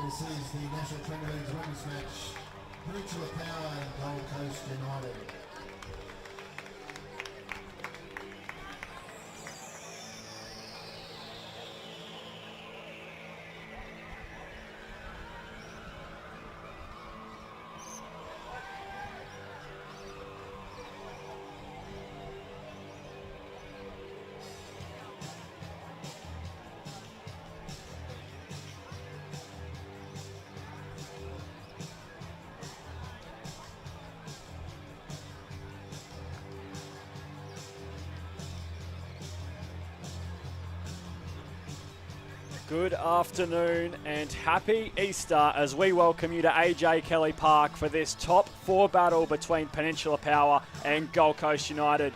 This is the National Premier League's women's match. Peninsula Power and Gold Coast United. Good afternoon and happy Easter as we welcome you to AJ Kelly Park for this top four battle between Peninsula Power and Gold Coast United.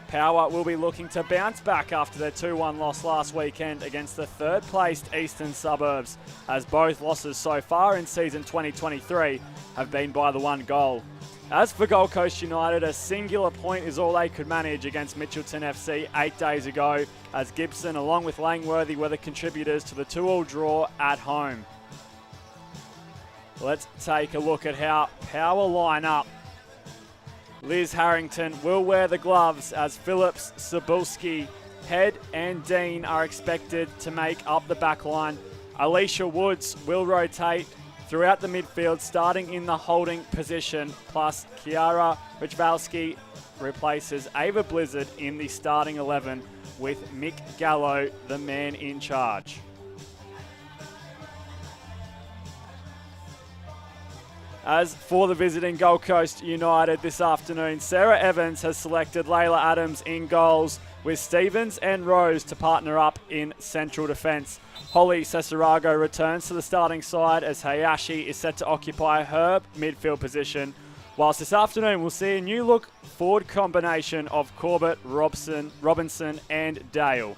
Power will be looking to bounce back after their 2-1 loss last weekend against the third-placed Eastern Suburbs, as both losses so far in season 2023 have been by the one goal. As for Gold Coast United, a singular point is all they could manage against Mitchelton FC 8 days ago, as Gibson along with Langworthy were the contributors to the 2-2 draw at home. Let's take a look at how Power line up. Liz Harrington will wear the gloves as Phillips, Cebulski, Head and Dean are expected to make up the back line. Alicia Woods will rotate throughout the midfield, starting in the holding position, plus Kiara Richvalski replaces Ava Blizzard in the starting 11 with Mick Gallo, the man in charge. As for the visiting Gold Coast United this afternoon, Sarah Evans has selected Layla Adams in goals, with Stevens and Rose to partner up in central defence. Holly Cesarago returns to the starting side as Hayashi is set to occupy her midfield position, whilst this afternoon we'll see a new look forward combination of Corbett, Robinson and Dale.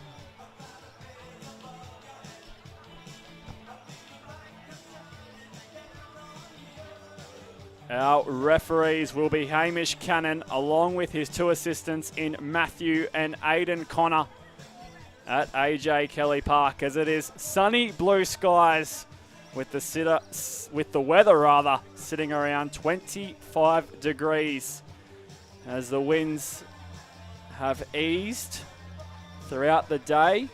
Our referees will be Hamish Cannon along with his two assistants in Matthew and Aidan Connor at AJ Kelly Park, as it is sunny blue skies with the weather sitting around 25 degrees as the winds have eased throughout the day,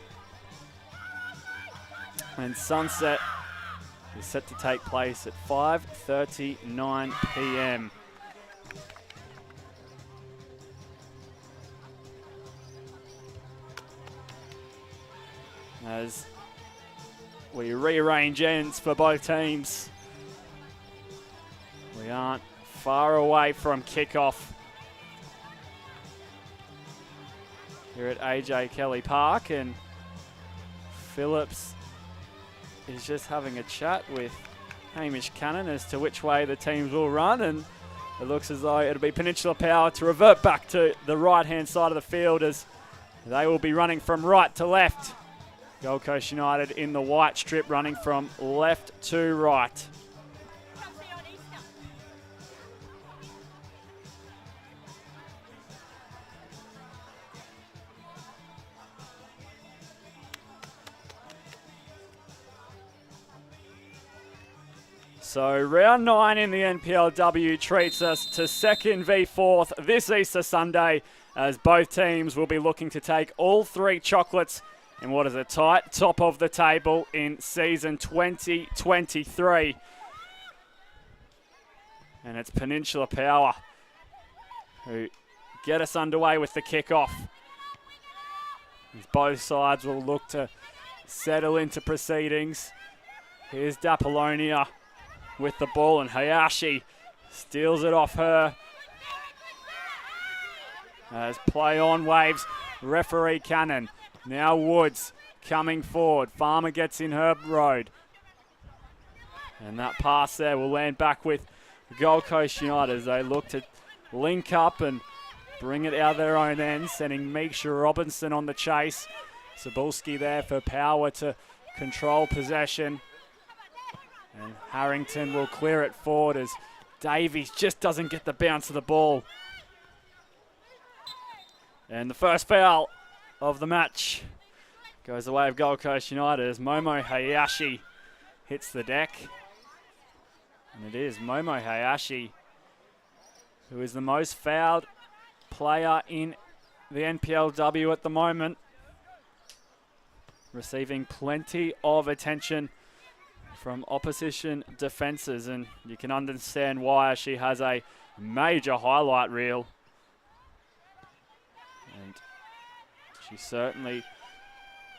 and sunset is set to take place at 5:39 p.m. As we rearrange ends for both teams, we aren't far away from kickoff here at AJ Kelly Park, and Phillips is just having a chat with Hamish Cannon as to which way the teams will run, and it looks as though it'll be Peninsula Power to revert back to the right-hand side of the field as they will be running from right to left. Gold Coast United in the white strip running from left to right. So round 9 in the NPLW treats us to second v fourth this Easter Sunday, as both teams will be looking to take all three chocolates in what is a tight top of the table in season 2023. And it's Peninsula Power who get us underway with the kickoff, as both sides will look to settle into proceedings. Here's Dapolonia with the ball, and Hayashi steals it off her. As play on waves, referee Cannon. Now Woods coming forward. Farmer gets in her road. And that pass there will land back with Gold Coast United as they look to link up and bring it out of their own end, sending Meeksha Robinson on the chase. Cebulski there for Power to control possession. And Harrington will clear it forward as Davies just doesn't get the bounce of the ball. And the first foul of the match goes the way of Gold Coast United as Momo Hayashi hits the deck. And it is Momo Hayashi, who is the most fouled player in the NPLW at the moment, receiving plenty of attention from opposition defences, and you can understand why. She has a major highlight reel, and she certainly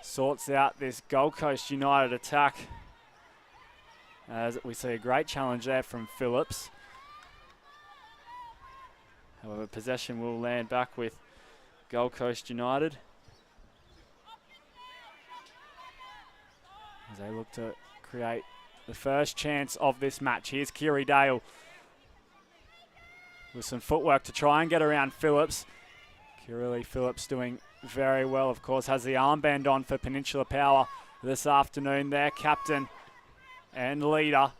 sorts out this Gold Coast United attack, as we see a great challenge there from Phillips. However, possession will land back with Gold Coast United as they look to create the first chance of this match. Here's Kiri Dale with some footwork to try and get around Phillips. Kiri Phillips doing very well, of course, has the armband on for Peninsula Power this afternoon. Their captain and leader.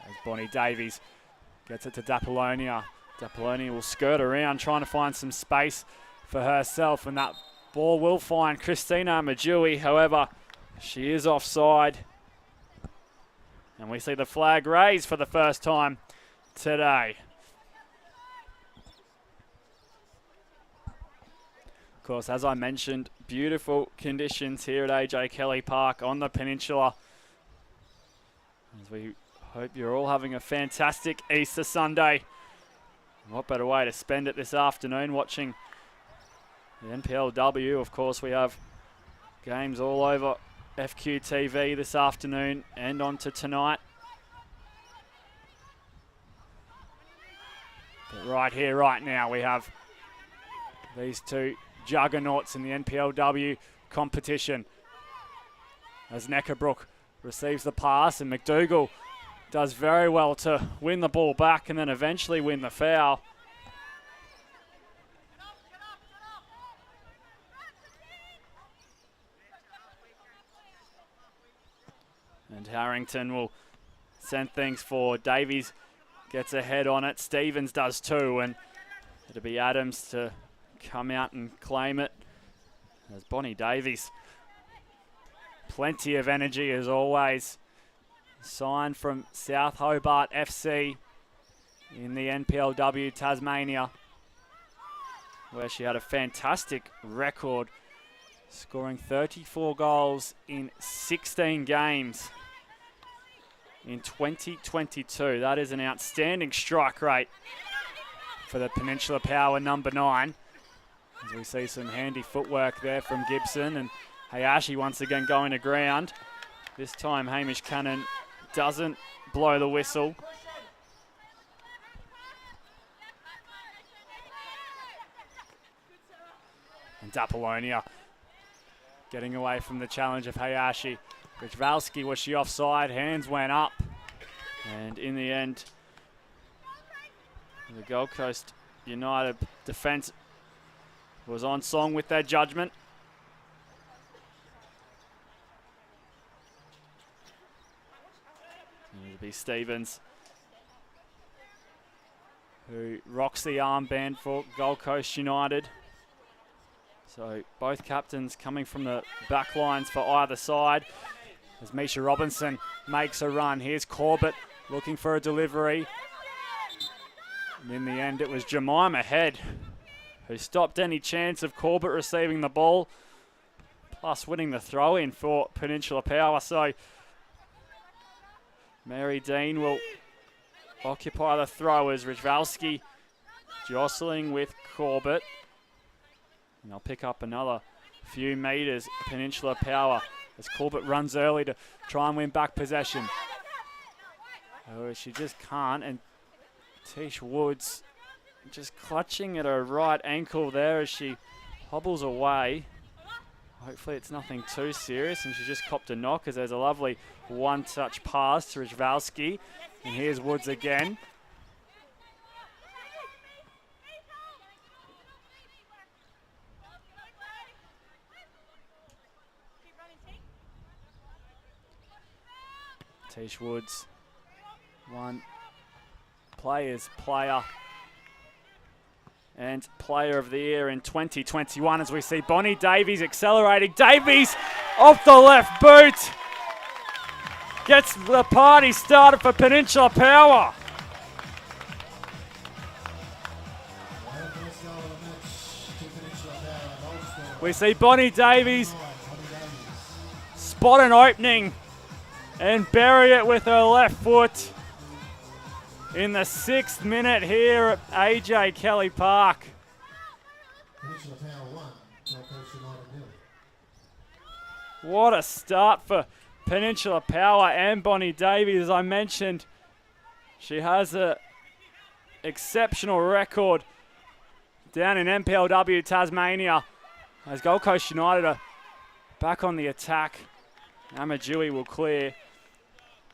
As Bonnie Davies gets it to Dapolonia. Dapolonia will skirt around trying to find some space for herself, and that ball will find Christina Majui. However, she is offside, and we see the flag raised for the first time today. Of course, as I mentioned, beautiful conditions here at AJ Kelly Park on the Peninsula, as we hope you're all having a fantastic Easter Sunday. What better way to spend it this afternoon watching the NPLW. Of course, we have games all over FQTV this afternoon and on to tonight. But right here, right now, we have these two juggernauts in the NPLW competition. As Neckerbrook receives the pass, and McDougall does very well to win the ball back and then eventually win the foul. And Harrington will send things forward. Davies gets ahead on it. Stevens does too, and it'll be Adams to come out and claim it. As Bonnie Davies, plenty of energy as always. Signed from South Hobart FC in the NPLW Tasmania, where she had a fantastic record, scoring 34 goals in 16 games in 2022. That is an outstanding strike rate for the Peninsula Power number 9. As we see some handy footwork there from Gibson, and Hayashi once again going to ground. This time Hamish Cannon doesn't blow the whistle. And Dapolonia getting away from the challenge of Hayashi. Richvalski, was she offside? Hands went up. And in the end, the Gold Coast United defence was on song with their judgment. It'll be Stevens who rocks the armband for Gold Coast United. So both captains coming from the back lines for either side. As Misha Robinson makes a run. Here's Corbett looking for a delivery. And in the end, it was Jemima Head who stopped any chance of Corbett receiving the ball, plus winning the throw-in for Peninsula Power. So Mary Dean will occupy the throw as Richvalski jostling with Corbett. And they'll pick up another few metres, Peninsula Power, as Corbett runs early to try and win back possession. Oh, she just can't, and Tish Woods just clutching at her right ankle there as she hobbles away. Hopefully it's nothing too serious, and she just copped a knock as there's a lovely one-touch pass to Richvalski. And here's Woods again. Tish Woods, one player's player and player of the year in 2021, as we see Bonnie Davies accelerating. Davies off the left boot. Gets the party started for Peninsula Power. First goal of the match to Peninsula Power. Goal scorer. We see Bonnie Davies Bonnie Davies. spot an opening and bury it with her left foot in the 6th minute here at AJ Kelly Park. Peninsula Power 1. Gold Coast United 0. What a start for Peninsula Power and Bonnie Davies. As I mentioned, she has an exceptional record down in NPLW Tasmania as Gold Coast United are back on the attack. Amadjui will clear,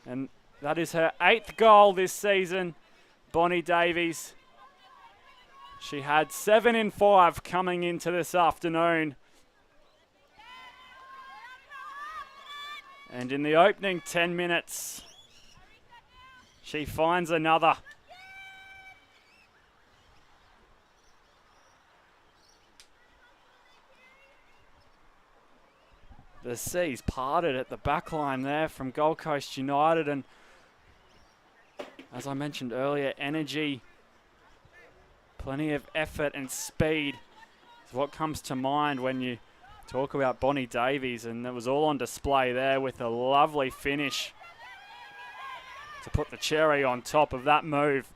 and that is her 8th goal this season. Bonnie Davies. She had 7 in 5 coming into this afternoon. And in the opening 10 minutes, she finds another. The seas parted at the back line there from Gold Coast United, and as I mentioned earlier, energy, plenty of effort and speed is what comes to mind when you talk about Bonnie Davies, and it was all on display there with a lovely finish to put the cherry on top of that move.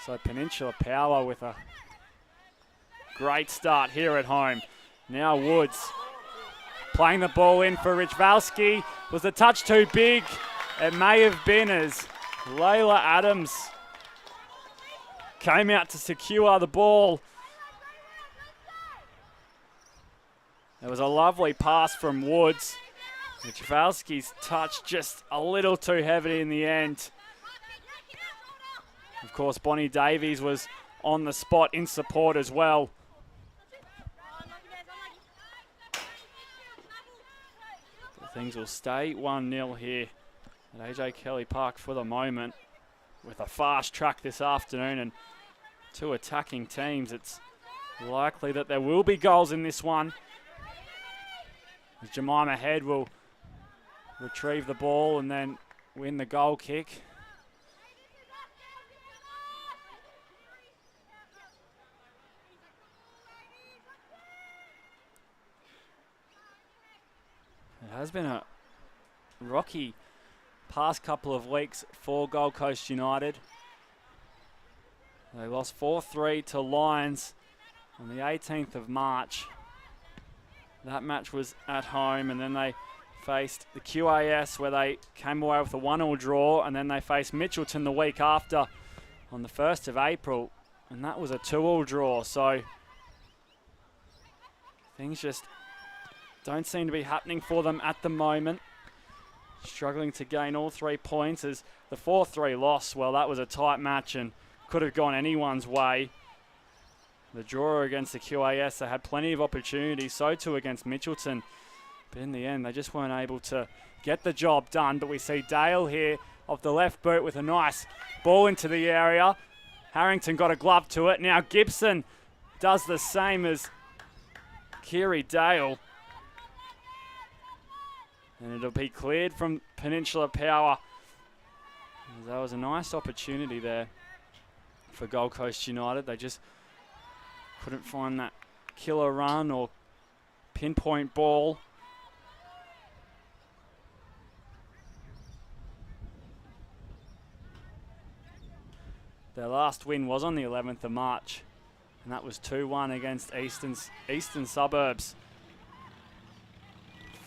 So Peninsula Power with a great start here at home. Now Woods playing the ball in for Richvalski. Was the touch too big? It may have been, as Layla Adams came out to secure the ball. There was a lovely pass from Woods. Richvalski's touch just a little too heavy in the end. Of course, Bonnie Davies was on the spot in support as well. But things will stay 1-0 here at AJ Kelly Park for the moment. With a fast track this afternoon and 2 attacking teams, it's likely that there will be goals in this one. Jemima Head will retrieve the ball and then win the goal kick. It has been a rocky past couple of weeks for Gold Coast United. They lost 4-3 to Lions on the 18th of March. That match was at home, and then they faced the QAS where they came away with a 1-1 draw, and then they faced Mitchelton the week after on the 1st of April, and that was a 2-2 draw. So things just don't seem to be happening for them at the moment. Struggling to gain all 3 points, as the 4-3 loss, well, that was a tight match and could have gone anyone's way. The draw against the QAS, they had plenty of opportunities, so too against Mitchelton. But in the end, they just weren't able to get the job done. But we see Dale here off the left boot with a nice ball into the area. Harrington got a glove to it. Now Gibson does the same as Kiri Dale. And it'll be cleared from Peninsula Power. That was a nice opportunity there for Gold Coast United. They just couldn't find that killer run or pinpoint ball. Their last win was on the 11th of March, and that was 2-1 against Eastern Suburbs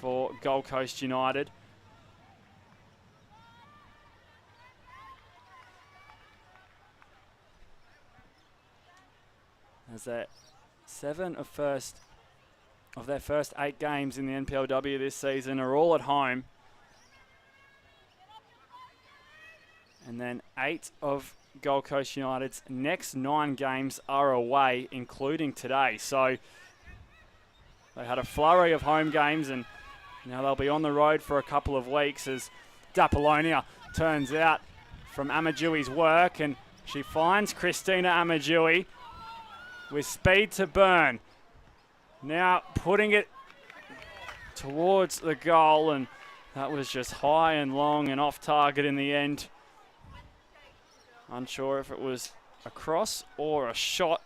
for Gold Coast United. As they're 7 of their first 8 games in the NPLW this season are all at home. And then 8 of Gold Coast United's next 9 games are away, including today. So they had a flurry of home games, and now they'll be on the road for a couple of weeks as Dapolonia turns out from Amadjui's work, and she finds Christina Amadjui with speed to burn. Now putting it towards the goal, and that was just high and long and off target in the end. Unsure if it was a cross or a shot.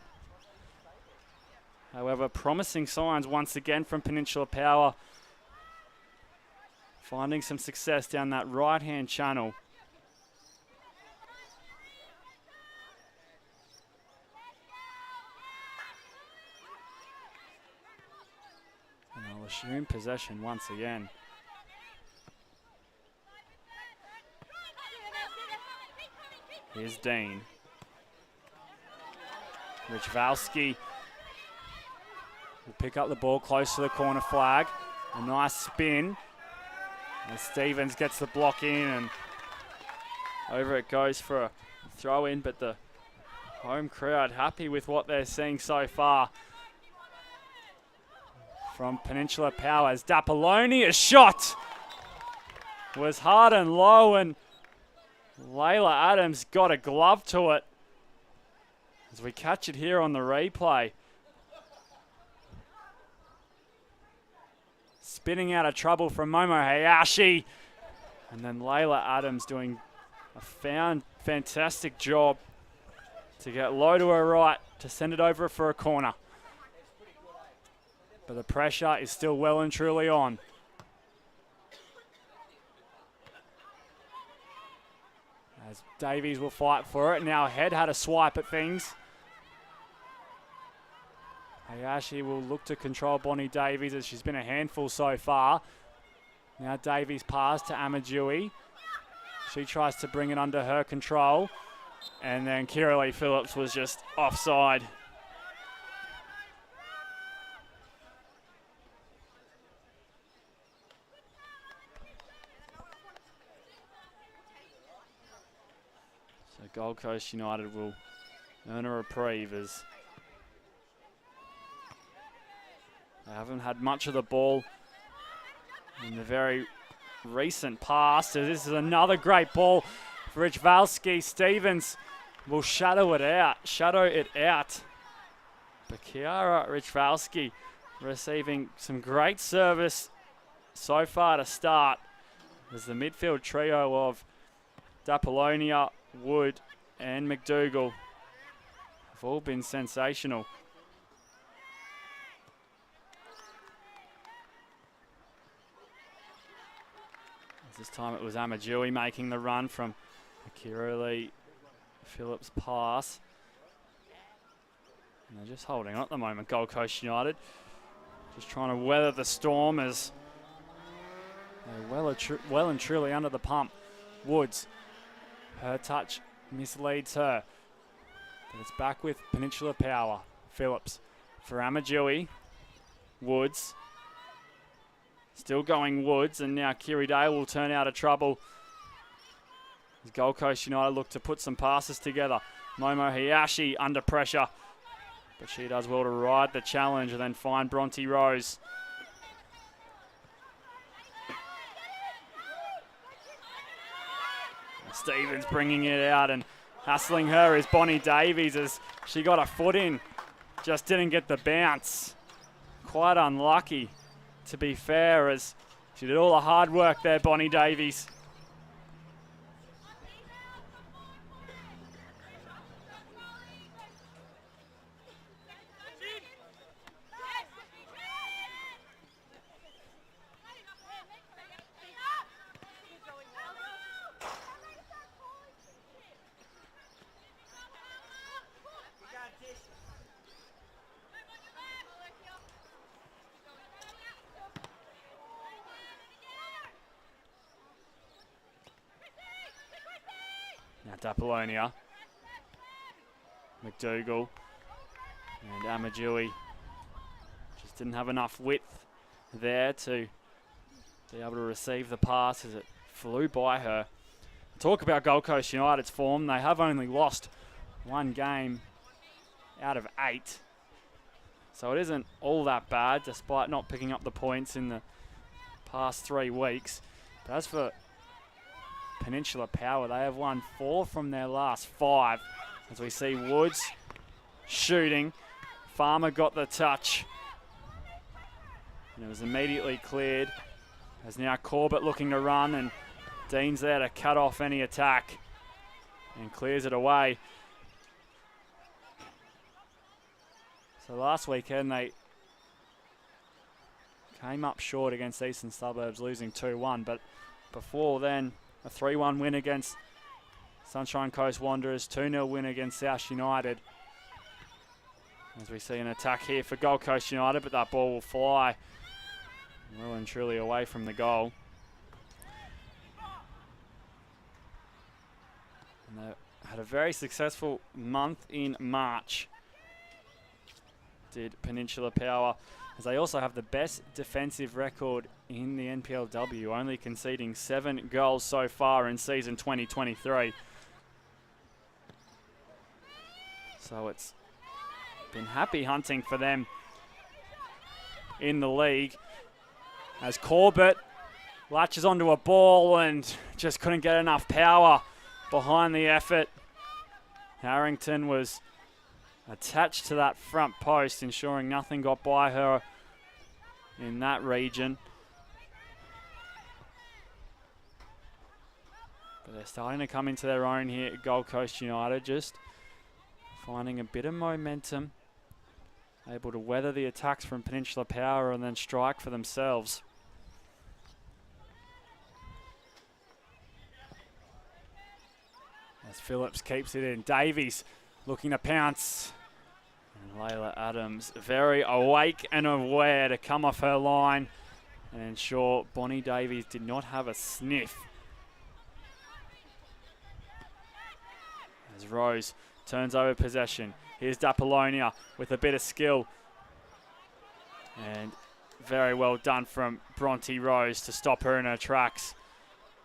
However, promising signs once again from Peninsula Power. Finding some success down that right-hand channel. And they'll assume possession once again. Here's Dean. Richvalski will pick up the ball close to the corner flag. A nice spin. And Stevens gets the block in, and over it goes for a throw in, but the home crowd happy with what they're seeing so far from Peninsula Power. As Dapoloni's shot was hard and low, and Layla Adams got a glove to it. As we catch it here on the replay. Spinning out of trouble from Momo Hayashi. And then Layla Adams doing a fantastic job to get low to her right to send it over for a corner. But the pressure is still well and truly on. As Davies will fight for it. Now Head had a swipe at things. Hayashi will look to control Bonnie Davies, as she's been a handful so far. Now Davies pass to Amadjui. She tries to bring it under her control. And then Kira Lee Phillips was just offside. So Gold Coast United will earn a reprieve, as they haven't had much of the ball in the very recent past. So this is another great ball for Rich Valsky. Stevens will shadow it out. But Kiara Richvalski receiving some great service so far to start, as the midfield trio of Dapolonia, Wood and McDougall have all been sensational. This time it was Amadjui making the run from Kira Lee Phillips' pass. And they're just holding on at the moment, Gold Coast United. Just trying to weather the storm, as they're well and truly under the pump. Woods, her touch misleads her. But it's back with Peninsula Power. Phillips for Amadjui. Woods. Still going Woods, and now Kiri Dale will turn out of trouble. As Gold Coast United look to put some passes together. Momo Hayashi under pressure, but she does well to ride the challenge and then find Bronte Rose. Stevens bringing it out, and hassling her is Bonnie Davies, as she got a foot in, just didn't get the bounce. Quite unlucky, to be fair, as she did all the hard work there, Bonnie Davies. Now Dapolonia, McDougall and Amadjui just didn't have enough width there to be able to receive the pass, as it flew by her. Talk about Gold Coast United's form. They have only lost one game out of 8. So it isn't all that bad, despite not picking up the points in the past 3 weeks. But as for Peninsula Power, they have won 4 from their last 5. As we see Woods shooting. Farmer got the touch. And it was immediately cleared. As now Corbett looking to run, and Dean's there to cut off any attack and clears it away. So last weekend they came up short against Eastern Suburbs, losing 2-1, but before then a 3-1 win against Sunshine Coast Wanderers, 2-0 win against South United. As we see an attack here for Gold Coast United, but that ball will fly well and truly away from the goal. And they had a very successful month in March, did Peninsula Power, as they also have the best defensive record in the NPLW, only conceding 7 goals so far in season 2023. So it's been happy hunting for them in the league, as Corbett latches onto a ball and just couldn't get enough power behind the effort. Harrington was attached to that front post, ensuring nothing got by her in that region. But they're starting to come into their own here at Gold Coast United, just finding a bit of momentum, able to weather the attacks from Peninsula Power and then strike for themselves. As Phillips keeps it in, Davies looking to pounce. And Layla Adams very awake and aware to come off her line and ensure Bonnie Davies did not have a sniff. As Rose turns over possession. Here's Dapolonia with a bit of skill. And very well done from Bronte Rose to stop her in her tracks.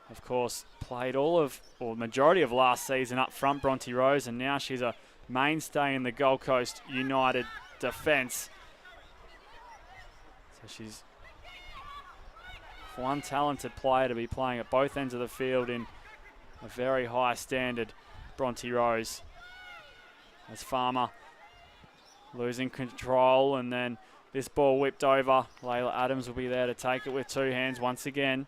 Of course, played majority of last season up front, Bronte Rose, and now she's a mainstay in the Gold Coast United defence. So she's one talented player to be playing at both ends of the field in a very high standard, Bronte Rose. As Farmer losing control, and then this ball whipped over. Layla Adams will be there to take it with 2 hands once again.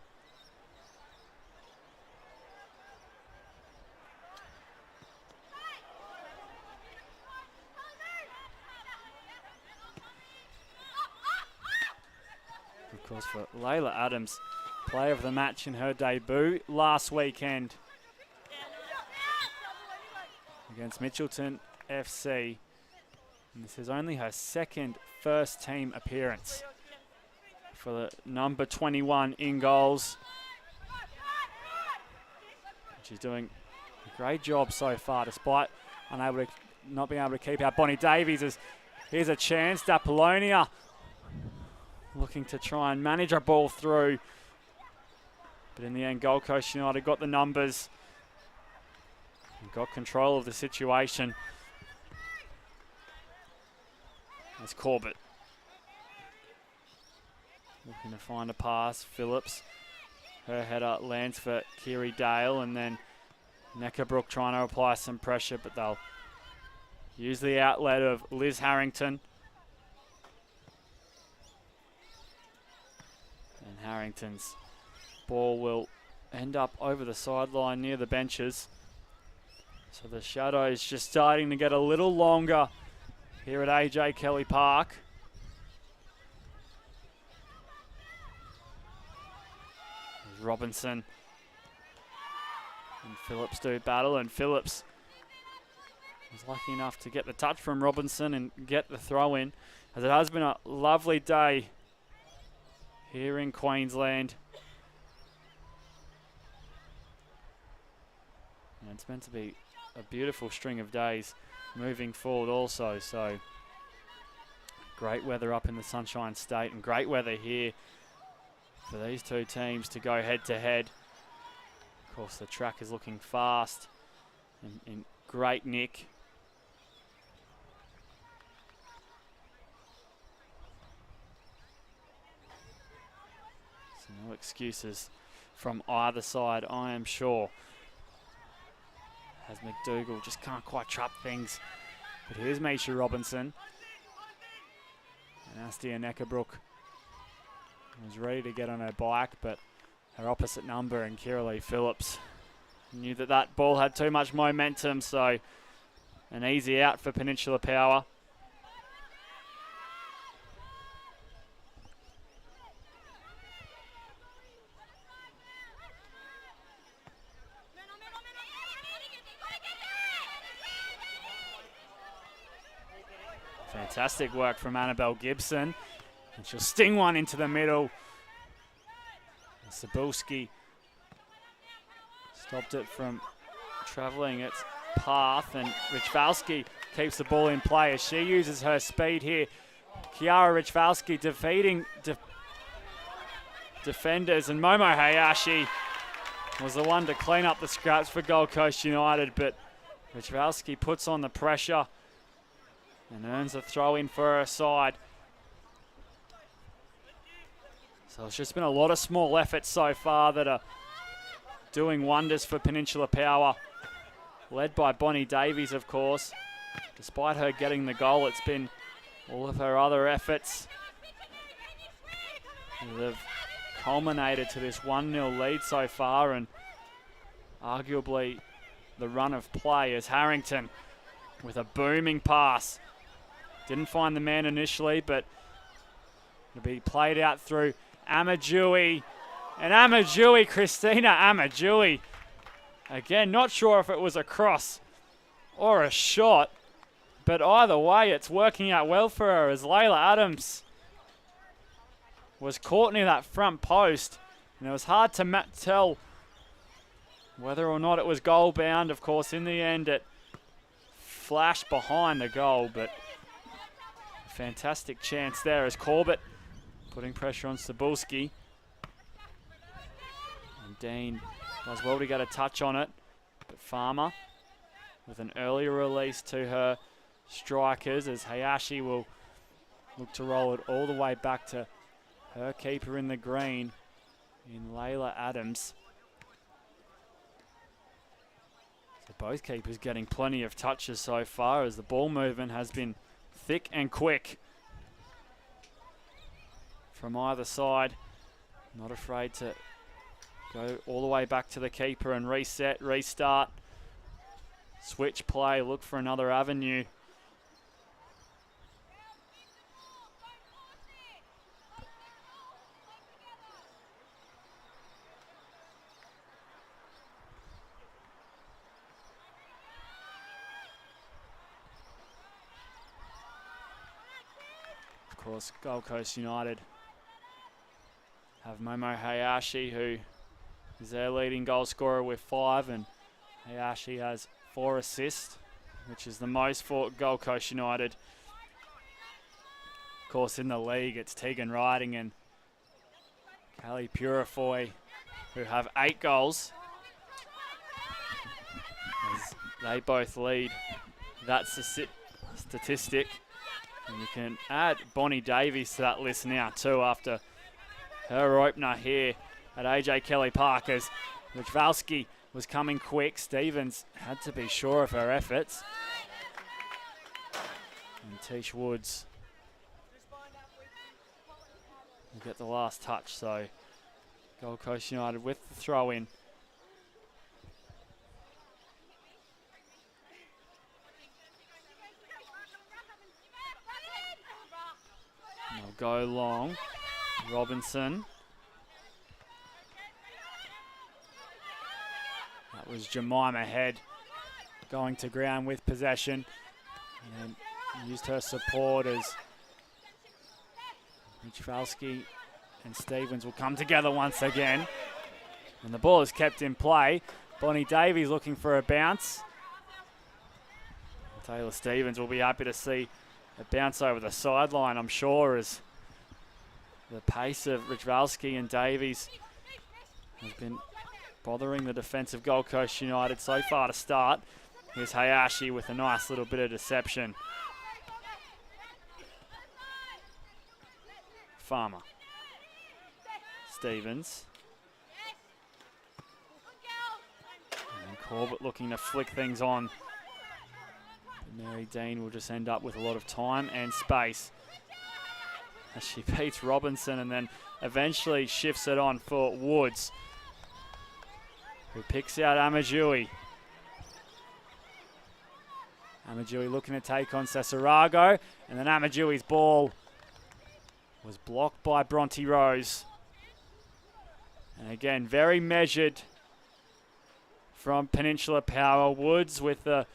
Of course, for Layla Adams, player of the match in her debut last weekend against Mitchelton FC. And this is only her second first team appearance for the number 21 in goals. She's doing a great job so far, despite not being able to keep out Bonnie Davies. Here's a chance, Dapolonia looking to try and manage her ball through. But in the end, Gold Coast United got the numbers and got control of the situation. As Corbett looking to find a pass. Phillips, her header lands for Kiri Dale, and then Neckabrook trying to apply some pressure, but they'll use the outlet of Liz Harrington. And Harrington's ball will end up over the sideline near the benches. So the shadow is just starting to get a little longer here at AJ Kelly Park. There's Robinson and Phillips do battle, and Phillips was lucky enough to get the touch from Robinson and get the throw in, as it has been a lovely day here in Queensland. And it's meant to be a beautiful string of days moving forward also. So great weather up in the Sunshine State, and great weather here for these two teams to go head to head. Of course, the track is looking fast and in great nick. So no excuses from either side, I am sure. As McDougall just can't quite trap things. But here's Misha Robinson. And Astia Neckabrook was ready to get on her bike, but her opposite number and Kiralee Phillips knew that that ball had too much momentum, so an easy out for Peninsula Power. Fantastic work from Annabelle Gibson. And she'll sting one into the middle. Cebulski stopped it from travelling its path, and Richvalski keeps the ball in play as she uses her speed here. Kiara Richvalski defeating defenders, and Momo Hayashi was the one to clean up the scraps for Gold Coast United, but Richvalski puts on the pressure and earns a throw in for her side. So it's just been a lot of small efforts so far that are doing wonders for Peninsula Power. Led by Bonnie Davies, of course. Despite her getting the goal, it's been all of her other efforts that have culminated to this 1-0 lead so far, and arguably the run of play as Harrington with a booming pass. Didn't find the man initially, but it'll be played out through Amadjui. And Amadjui, Christina Amadjui. Again, not sure if it was a cross or a shot, but either way, it's working out well for her as Layla Adams was caught near that front post. And it was hard to tell whether or not it was goal bound. Of course, in the end, it flashed behind the goal, but a fantastic chance there as Corbett putting pressure on Cebulski. And Dean does well to get a touch on it, but Farmer with an earlier release to her strikers as Hayashi will look to roll it all the way back to her keeper in the green in Layla Adams. So both keepers getting plenty of touches so far as the ball movement has been thick and quick from either side. Not afraid to go all the way back to the keeper and reset, restart, switch play, look for another avenue. Of course, Gold Coast United have Momo Hayashi, who is their leading goal scorer with 5, and Hayashi has 4 assists, which is the most for Gold Coast United. Of course, in the league, it's Tegan Riding and Callie Purifoy, who have 8 goals, as they both lead that statistic. And you can add Bonnie Davies to that list now too, after her opener here at AJ Kelly Park, as Richvalski was coming quick. Stevens had to be sure of her efforts. And Tish Woods will get the last touch, so Gold Coast United with the throw in. They'll go long. Robinson. That was Jemima Head going to ground with possession, and used her support as Richvalski and Stevens will come together once again. And the ball is kept in play. Bonnie Davies looking for a bounce. Taylor Stevens will be happy to see a bounce over the sideline, I'm sure, as the pace of Richvalski and Davies has been bothering the defence of Gold Coast United so far to start. Here's Hayashi with a nice little bit of deception. Farmer. Stevens. And Corbett looking to flick things on. Mary Dean will just end up with a lot of time and space. as she beats Robinson and then eventually shifts it on for Woods, who picks out Amajui. Amajui looking to take on Cesarago, and then Amajui's ball was blocked by Bronte Rose. And again, very measured from Peninsula Power. Woods with the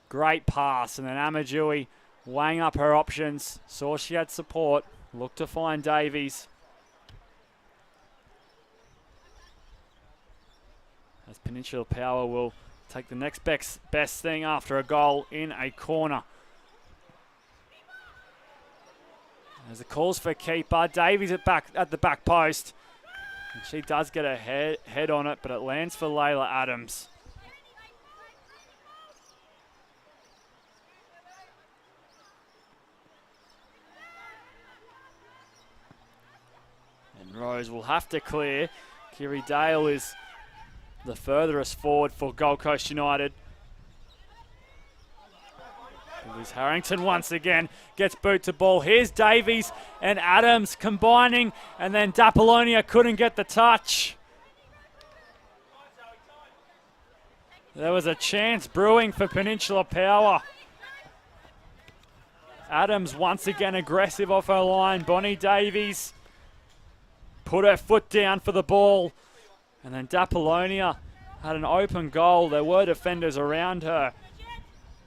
great pass, and then Amajui weighing up her options. Saw she had support, looked to find Davies. As Peninsula Power will take the next best thing after a goal in a corner. As it calls for keeper, Davies at the back post. And she does get a head on it, but it lands for Layla Adams. And Rose will have to clear. Kiri Dale is the furthest forward for Gold Coast United. Liz Harrington once again gets boot to ball. Here's Davies and Adams combining, and then Dapolonia couldn't get the touch. There was a chance brewing for Peninsula Power. Adams once again aggressive off her line. Bonnie Davies put her foot down for the ball, and then Dapolonia had an open goal. There were defenders around her,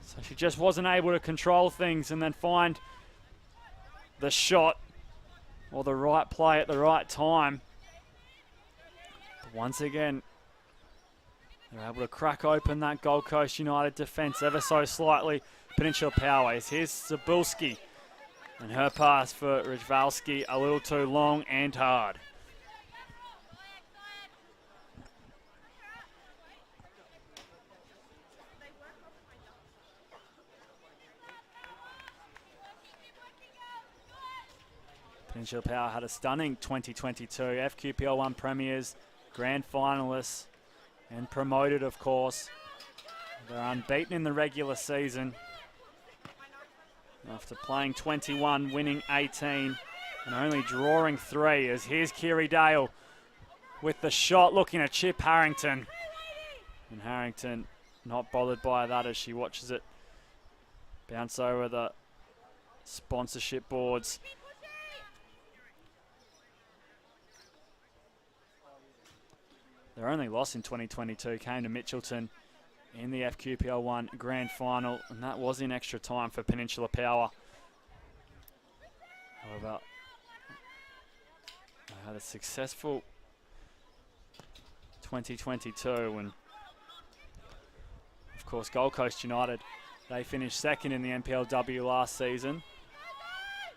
so she just wasn't able to control things and then find the shot or the right play at the right time. But once again, they're able to crack open that Gold Coast United defence ever so slightly. Peninsula Power. Here's Zabulski, and her pass for Rijvalski a little too long and hard. Peninsula Power had a stunning 2022. FQPL 1 premiers, grand finalists, and promoted, of course. They're unbeaten in the regular season after playing 21, winning 18, and only drawing 3. As here's Kiri Dale with the shot, looking to chip Harrington. And Harrington not bothered by that as she watches it bounce over the sponsorship boards. Their only loss in 2022 came to Mitchelton in the FQPL 1 Grand Final, and that was in extra time for Peninsula Power. However, they had a successful 2022, and of course Gold Coast United, they finished second in the NPLW last season.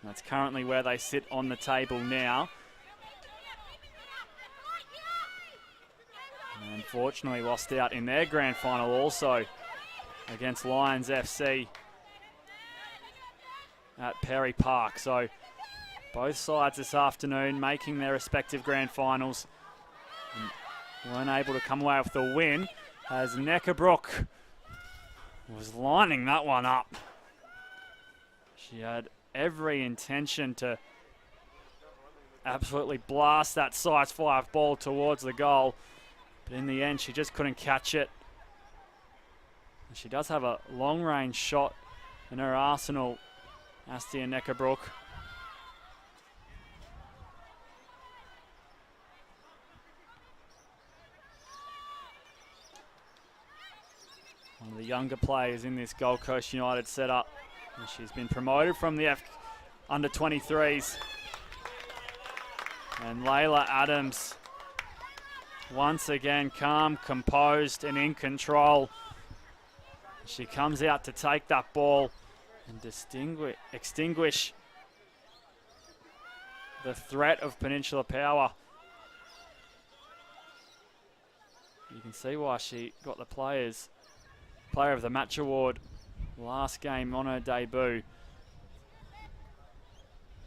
That's currently where they sit on the table now. Unfortunately lost out in their grand final also against Lions FC at Perry Park. So both sides this afternoon making their respective grand finals and weren't able to come away with the win, as Neckabrook was lining that one up. She had every intention to absolutely blast that size 5 ball towards the goal. But in the end, she just couldn't catch it. And she does have a long-range shot in her arsenal, Astia Neckabrook. One of the younger players in this Gold Coast United setup. And she's been promoted from the under-23s. And Layla Adams, once again, calm, composed, and in control. She comes out to take that ball and extinguish the threat of Peninsula Power. You can see why she got the Player of the Match award last game on her debut.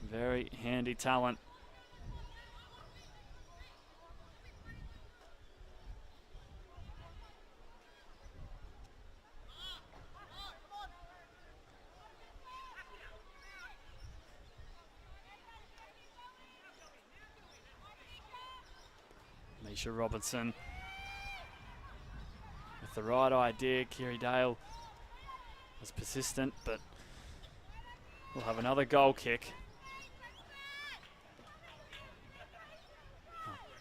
Very handy talent. Misha Robinson with the right idea. Kiri Dale was persistent, but we'll have another goal kick.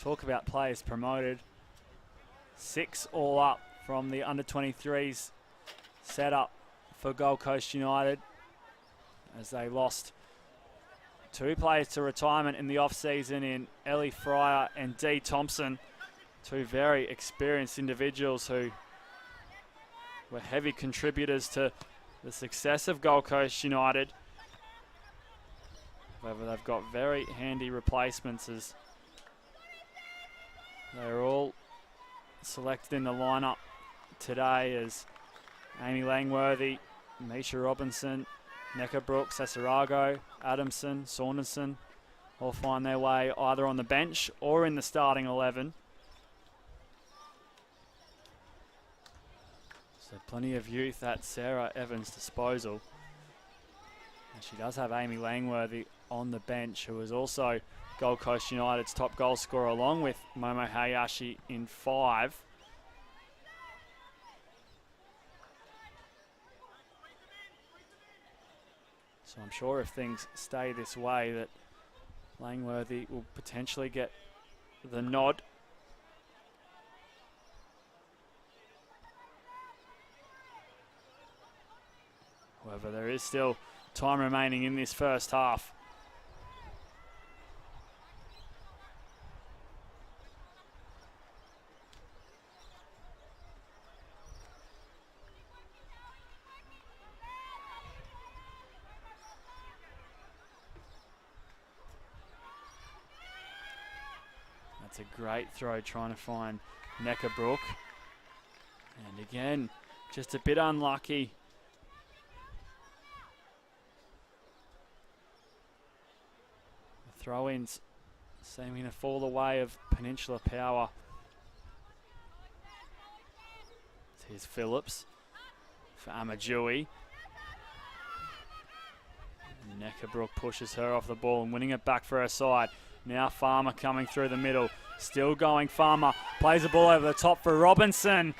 Talk about players promoted. 6 all up from the under-23s set up for Gold Coast United as they lost 2 players to retirement in the off-season in Ellie Fryer and Dee Thompson. 2 very experienced individuals who were heavy contributors to the success of Gold Coast United. However, they've got very handy replacements as they're all selected in the lineup today as Amy Langworthy, Misha Robinson, Necker Brooks, Sasarago, Adamson, Saunderson all find their way either on the bench or in the starting 11. So plenty of youth at Sarah Evans' disposal. And she does have Amy Langworthy on the bench, who is also Gold Coast United's top goal scorer, along with Momo Hayashi in 5. So I'm sure if things stay this way that Langworthy will potentially get the nod. However, there is still time remaining in this first half. That's a great throw trying to find Neckabrook. And again, just a bit unlucky. The throw-ins seeming to fall the way of Peninsula Power. Here's Phillips for Amadjui. Neckabrook pushes her off the ball and winning it back for her side. Now Farmer coming through the middle. Still going Farmer. Plays the ball over the top for Robinson.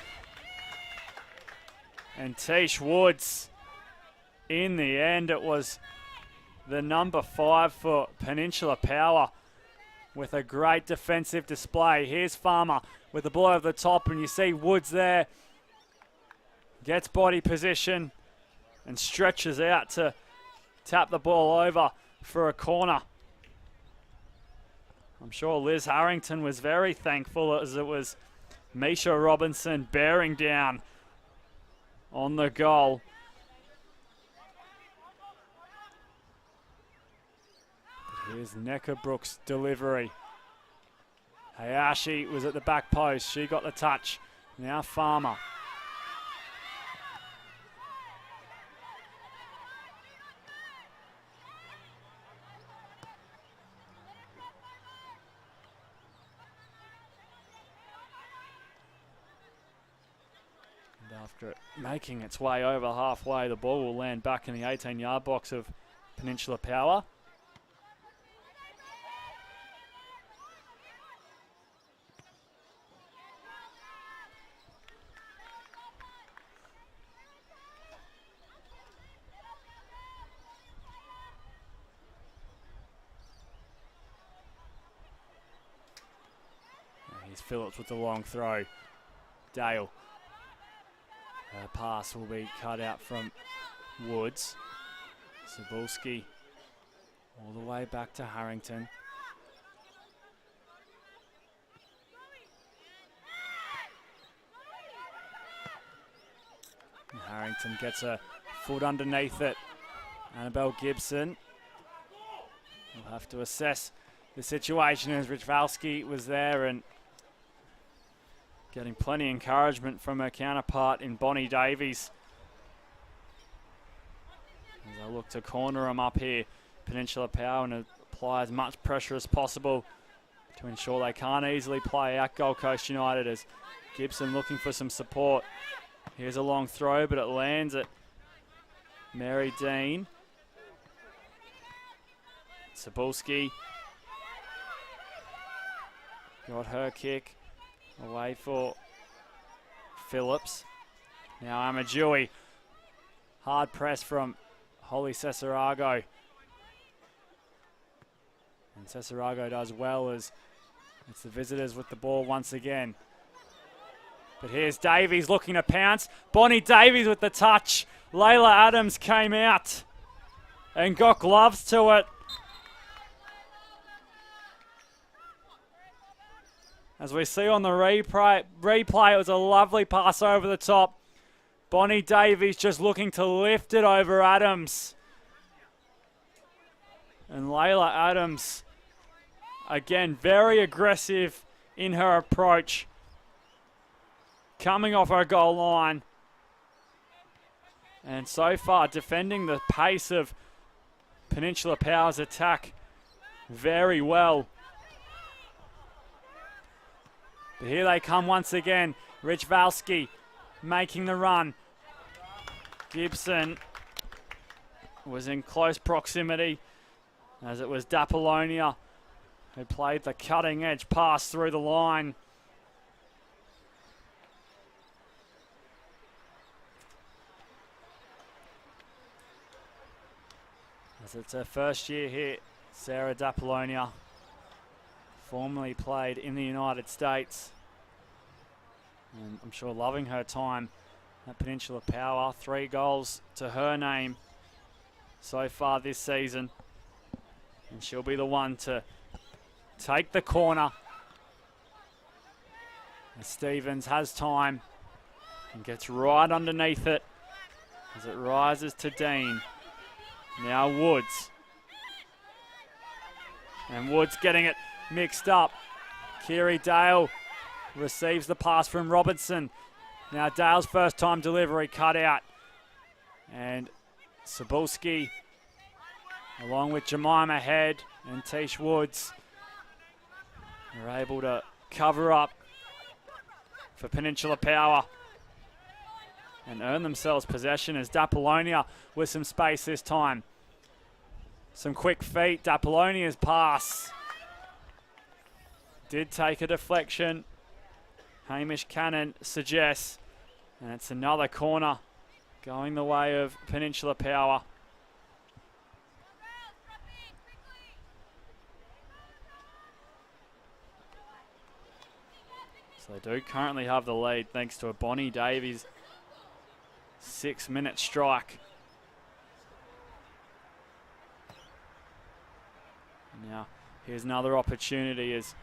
And Tish Woods. In the end, it was the number 5 for Peninsula Power with a great defensive display. Here's Farmer with the ball over the top, and you see Woods there. Gets body position and stretches out to tap the ball over for a corner. I'm sure Liz Harrington was very thankful as it was Misha Robinson bearing down on the goal. But here's Neckabrook's delivery. Hayashi was at the back post. She got the touch. Now Farmer. After it making its way over halfway, the ball will land back in the 18-yard box of Peninsula Power. And here's Phillips with the long throw. Dale. Her pass will be cut out from Woods. Cebulski all the way back to Harrington. And Harrington gets a foot underneath it. Annabelle Gibson will have to assess the situation as Richvalski was there and getting plenty of encouragement from her counterpart in Bonnie Davies. As I look to corner them up here, Peninsula Power, and apply as much pressure as possible to ensure they can't easily play out Gold Coast United, as Gibson looking for some support. Here's a long throw, but it lands at Mary Dean. Cebulski got her kick. Away for Phillips. Now Amadjui. Hard press from Holly Cesarago. And Cesarago does well as it's the visitors with the ball once again. But here's Davies looking to pounce. Bonnie Davies with the touch. Layla Adams came out and got gloves to it. As we see on the replay, it was a lovely pass over the top. Bonnie Davies just looking to lift it over Adams. And Layla Adams, again, very aggressive in her approach. Coming off her goal line. And so far, defending the pace of Peninsula Power's attack very well. But here they come once again. Rich Valsky making the run. Gibson was in close proximity as it was Dapolonia who played the cutting edge pass through the line. As it's her first year here, Sarah Dapolonia, formerly played in the United States. And I'm sure loving her time at Peninsula Power. 3 goals to her name so far this season. And she'll be the one to take the corner. And Stevens has time and gets right underneath it as it rises to Dean. Now Woods. And Woods getting it mixed up. Kiri Dale receives the pass from Robertson. Now Dale's first time delivery cut out. And Cebulski, along with Jemima Head and Tish Woods, are able to cover up for Peninsula Power and earn themselves possession as Dapolonia with some space this time. Some quick feet. Dapolonia's pass did take a deflection. Hamish Cannon suggests, and it's another corner going the way of Peninsula Power. So they do currently have the lead thanks to a Bonnie Davies 6-minute strike. Now here's another opportunity as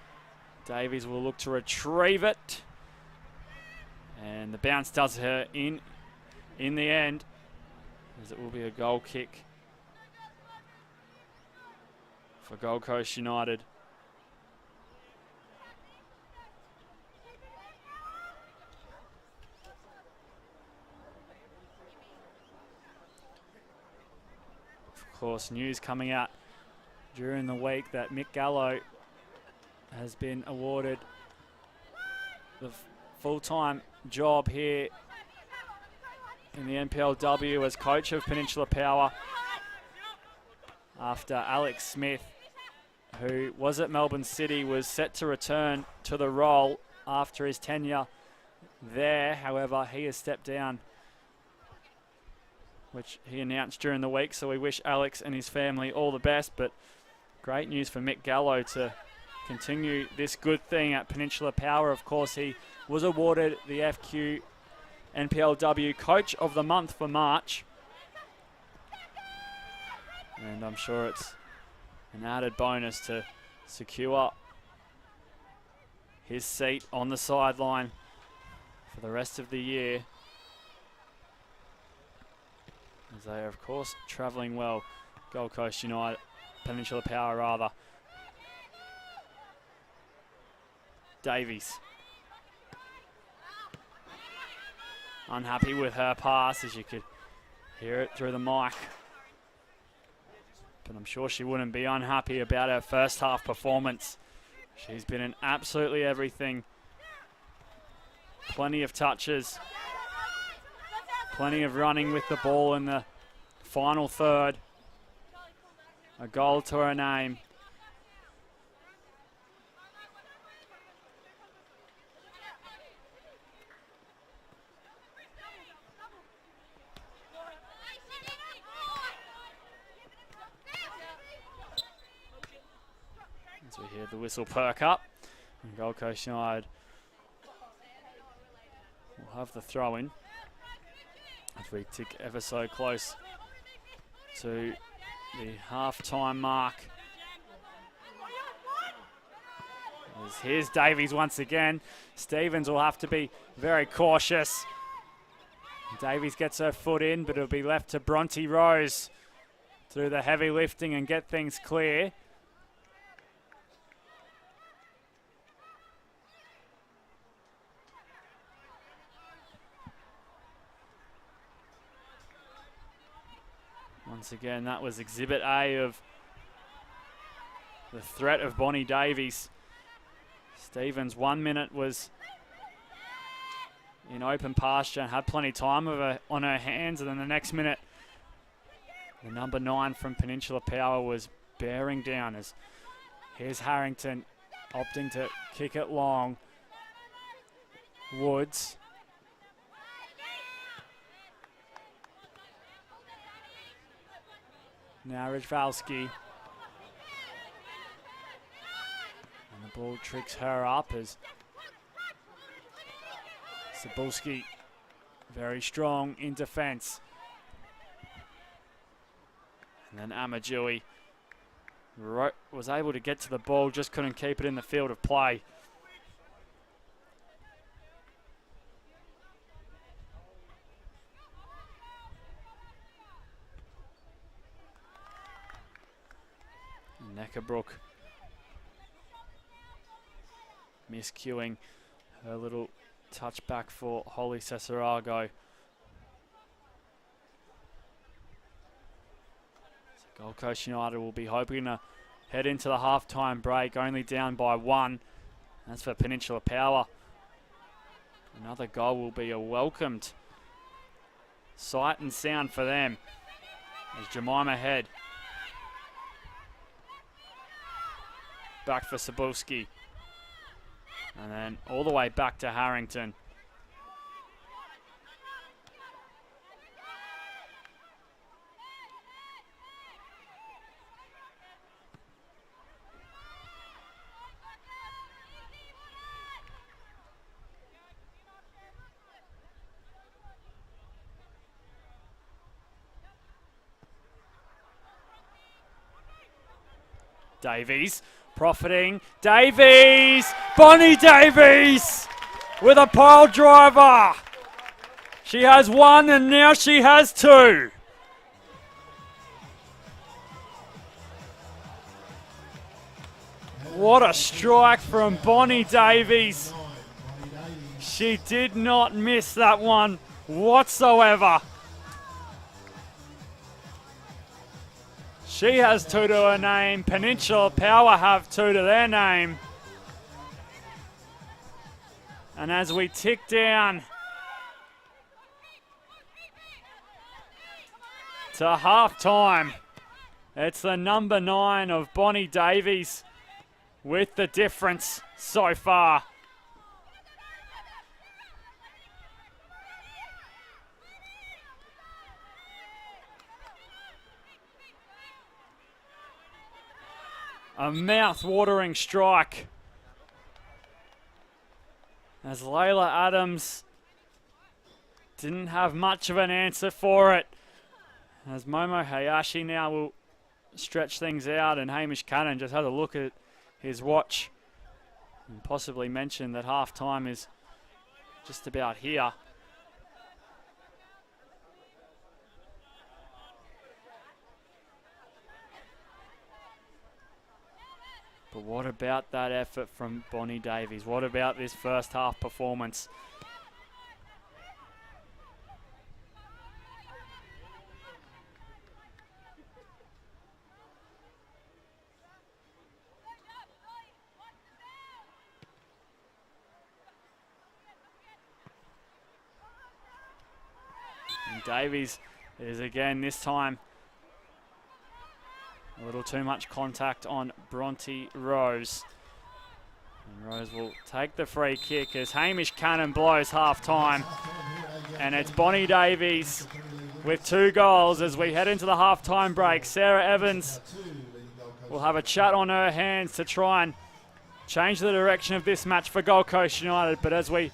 Davies will look to retrieve it. And the bounce does her in the end, as it will be a goal kick for Gold Coast United. Of course, news coming out during the week that Mick Gallo has been awarded the full-time job here in the NPLW as coach of Peninsula Power after Alex Smith, who was at Melbourne City, was set to return to the role after his tenure there. However, he has stepped down, which he announced during the week, so we wish Alex and his family all the best. But great news for Mick Gallo to continue this good thing at Peninsula Power. Of course, he was awarded the FQ NPLW Coach of the Month for March. And I'm sure it's an added bonus to secure his seat on the sideline for the rest of the year, as they are, of course, travelling well. Gold Coast United, Peninsula Power rather. Davies. Unhappy with her pass, as you could hear it through the mic. But I'm sure she wouldn't be unhappy about her first half performance. She's been in absolutely everything. Plenty of touches. Plenty of running with the ball in the final third. A goal to her name. the whistle perk up. And Gold Coast United will have the throw in as we tick ever so close to the half-time mark. Here's Davies once again. Stevens will have to be very cautious. Davies gets her foot in, but it'll be left to Bronte Rose to do the heavy lifting and get things clear. Once again, that was Exhibit A of the threat of Bonnie Davies. Stevens 1 minute was in open pasture and had plenty of time on her hands, and then the next minute the number 9 from Peninsula Power was bearing down. As here's Harrington opting to kick it long. Woods. Now Rijvalski. And the ball tricks her up as Cebulski very strong in defence. And then Amadjui was able to get to the ball, just couldn't keep it in the field of play. Neckerbrook miscuing her little touchback for Holly Cesarago. So Gold Coast United will be hoping to head into the half-time break, only down by 1. That's for Peninsula Power. Another goal will be a welcomed sight and sound for them. As Jemima Head back for Cebulski. And then all the way back to Harrington. Davies profiting. Davies! Bonnie Davies with a pile driver. She has 1 and now she has 2. What a strike from Bonnie Davies. She did not miss that one whatsoever. She has 2 to her name. Peninsula Power have 2 to their name. And as we tick down to half-time, it's the number 9 of Bonnie Davies with the difference so far. A mouth-watering strike as Layla Adams didn't have much of an answer for it. As Momo Hayashi now will stretch things out, and Hamish Cannon just had a look at his watch and possibly mention that half-time is just about here. But what about that effort from Bonnie Davies? What about this first half performance? And Davies is again this time a little too much contact on Bronte Rose. And Rose will take the free kick as Hamish Cannon blows half-time. And it's Bonnie Davies with 2 goals as we head into the half-time break. Sarah Evans will have a chat on her hands to try and change the direction of this match for Gold Coast United. But as we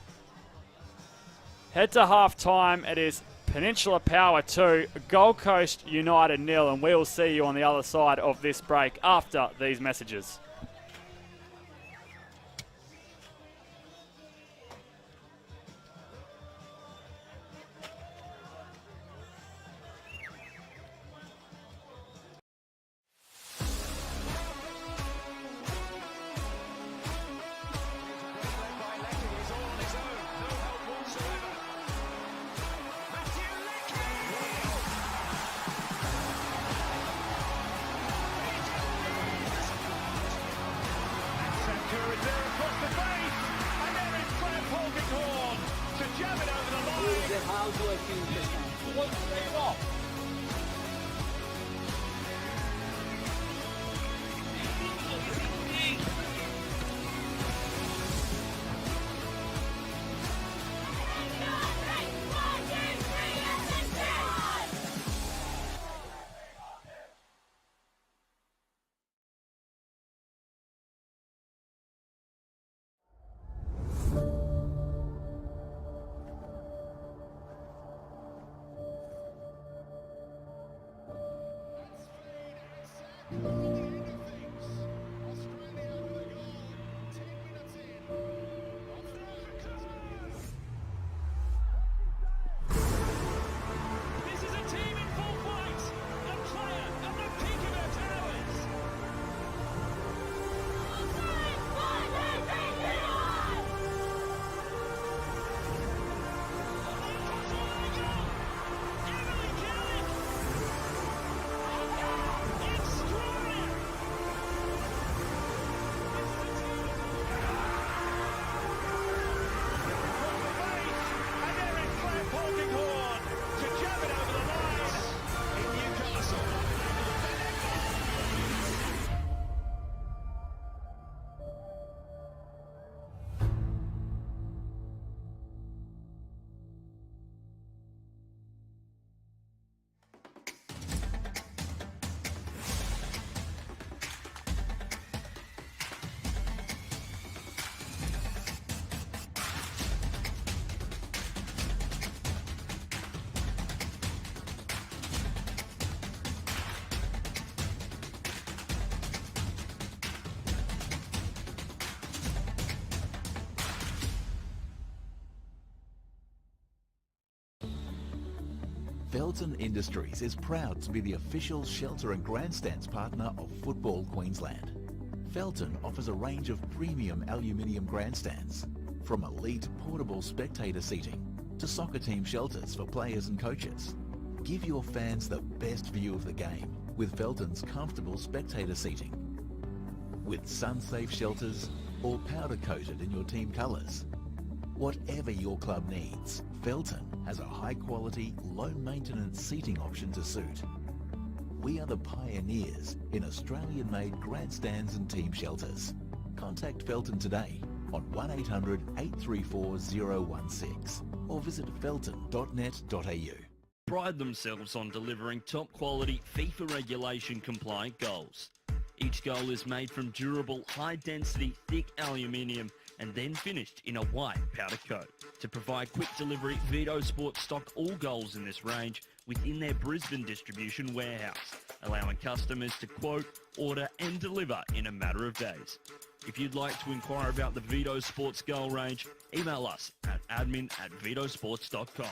head to half-time, it is Peninsula Power 2, Gold Coast United 0, and we'll see you on the other side of this break after these messages. Felton Industries is proud to be the official shelter and grandstands partner of Football Queensland. Felton offers a range of premium aluminium grandstands, from elite portable spectator seating to soccer team shelters for players and coaches. Give your fans the best view of the game with Felton's comfortable spectator seating. With sun-safe shelters or powder-coated in your team colours. Whatever your club needs, Felton has a high-quality, low-maintenance seating option to suit. We are the pioneers in Australian-made grandstands and team shelters. Contact Felton today on 1800 834 016 or visit felton.net.au. Pride themselves on delivering top-quality FIFA regulation-compliant goals. Each goal is made from durable, high-density, thick aluminium and then finished in a white powder coat. To provide quick delivery, Vito Sports stock all goals in this range within their Brisbane distribution warehouse, allowing customers to quote, order and deliver in a matter of days. If you'd like to inquire about the Vito Sports goal range, email us at admin@vitosports.com.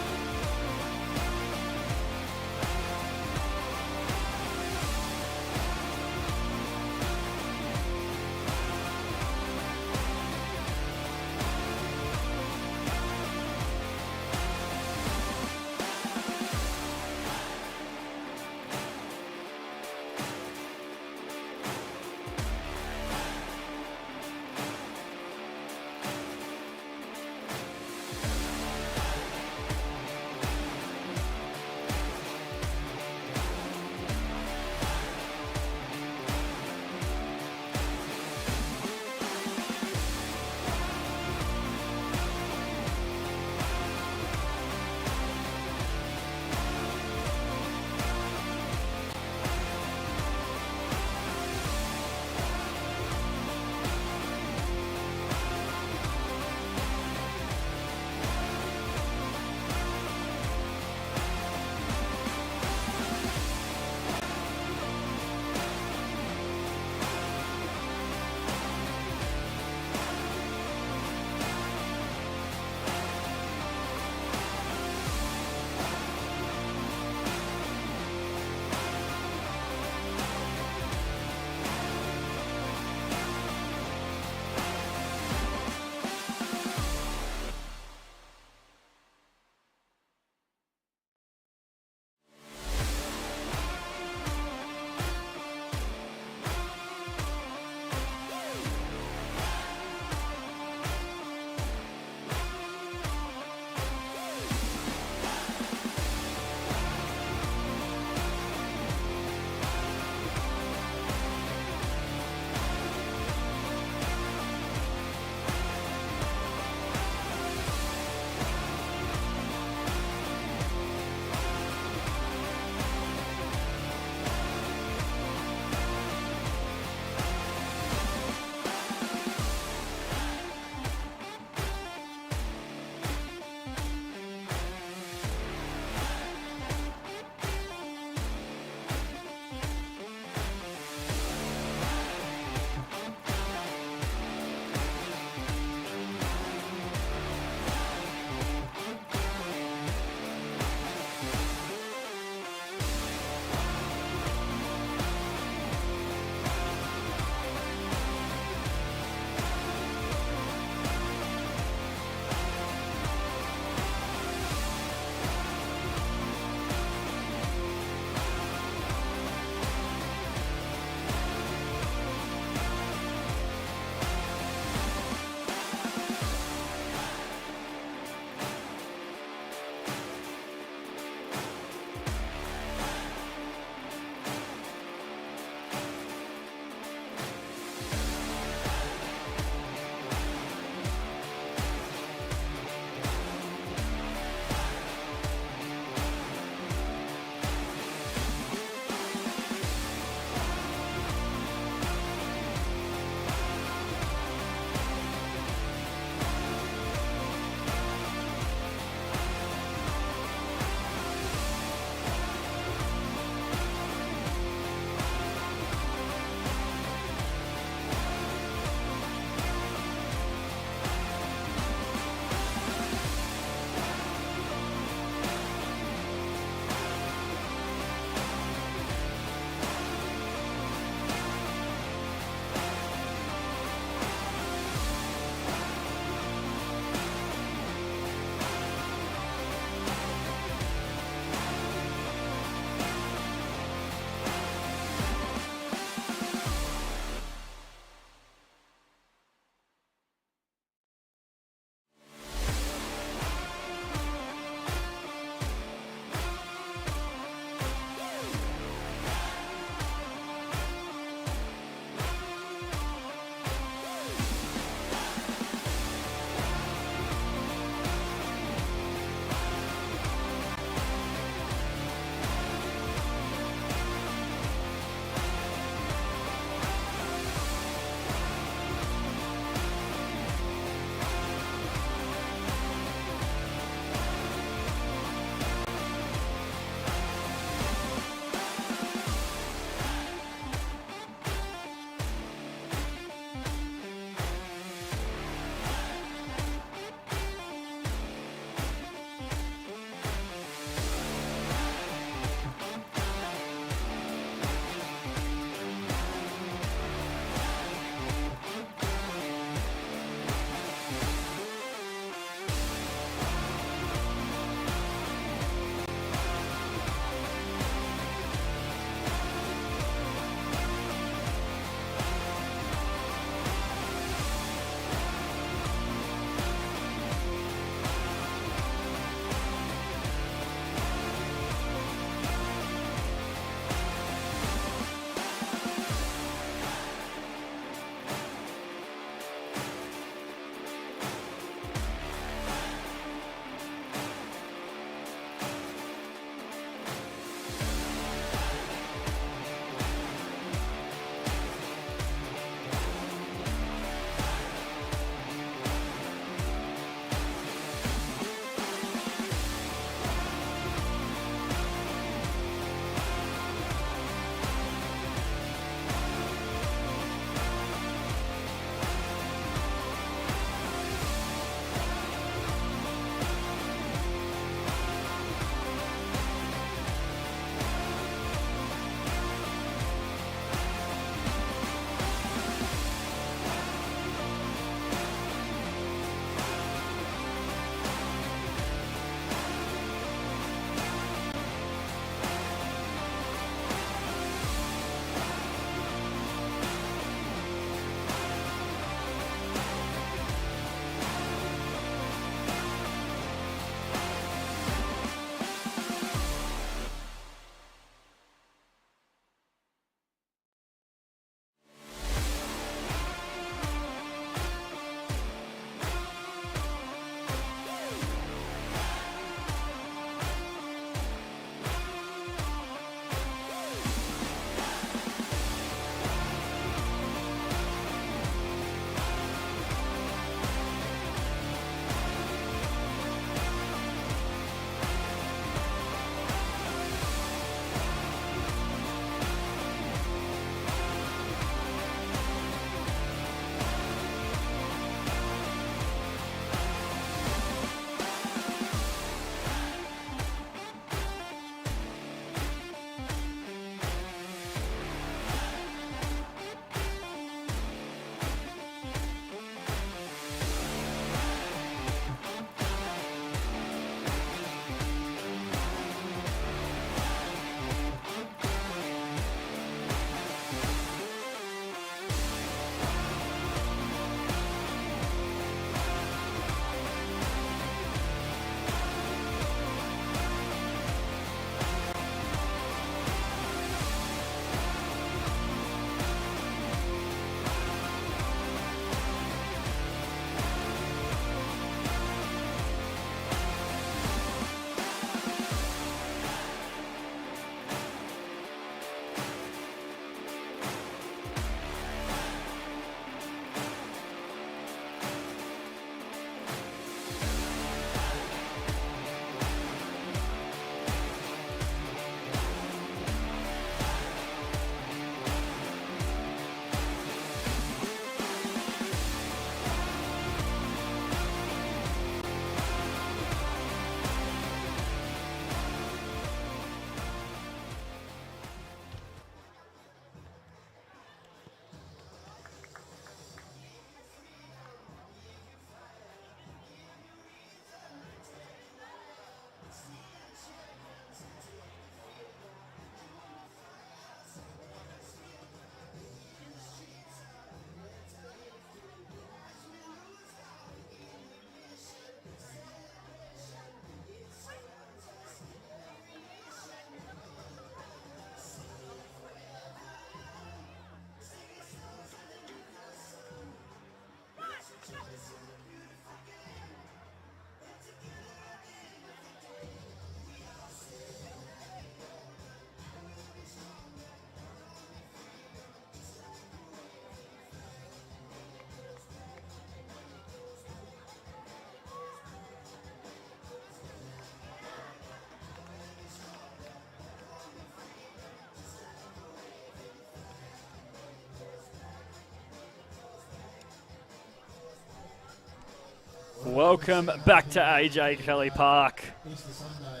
Welcome back to AJ Kelly Park Easter Sunday.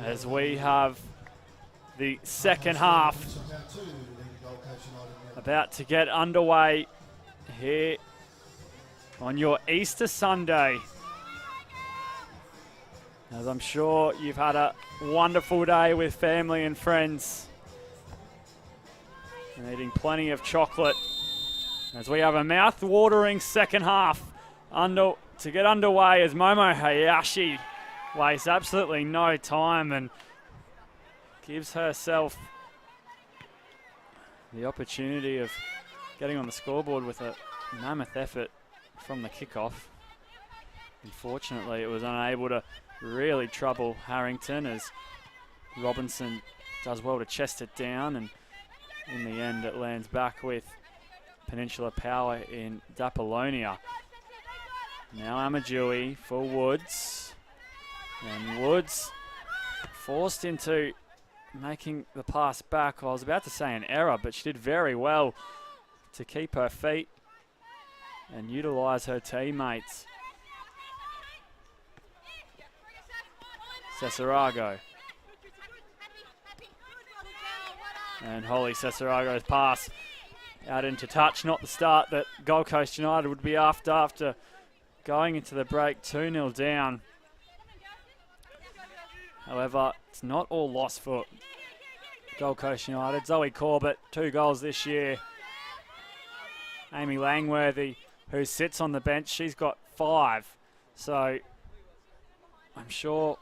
as we have the second half about to get underway here on your Easter Sunday. As I'm sure you've had a wonderful day with family and friends and eating plenty of chocolate, as we have a mouth-watering second half to get underway as Momo Hayashi wastes absolutely no time and gives herself the opportunity of getting on the scoreboard with a mammoth effort from the kickoff. Unfortunately, it was unable to really trouble Harrington as Robinson does well to chest it down, and in the end it lands back with Peninsula Power in Dapolonia. Now Amadjui for Woods, and Woods forced into making the pass back. Well, I was about to say an error, but she did very well to keep her feet and utilise her teammates. Cesarago. And Holly Cesarago's pass out into touch. Not the start that Gold Coast United would be after going into the break 2-0 down. However, it's not all lost for Gold Coast United. Zoe Corbett, 2 goals this year. Amy Langworthy, who sits on the bench, she's got 5. So I'm sure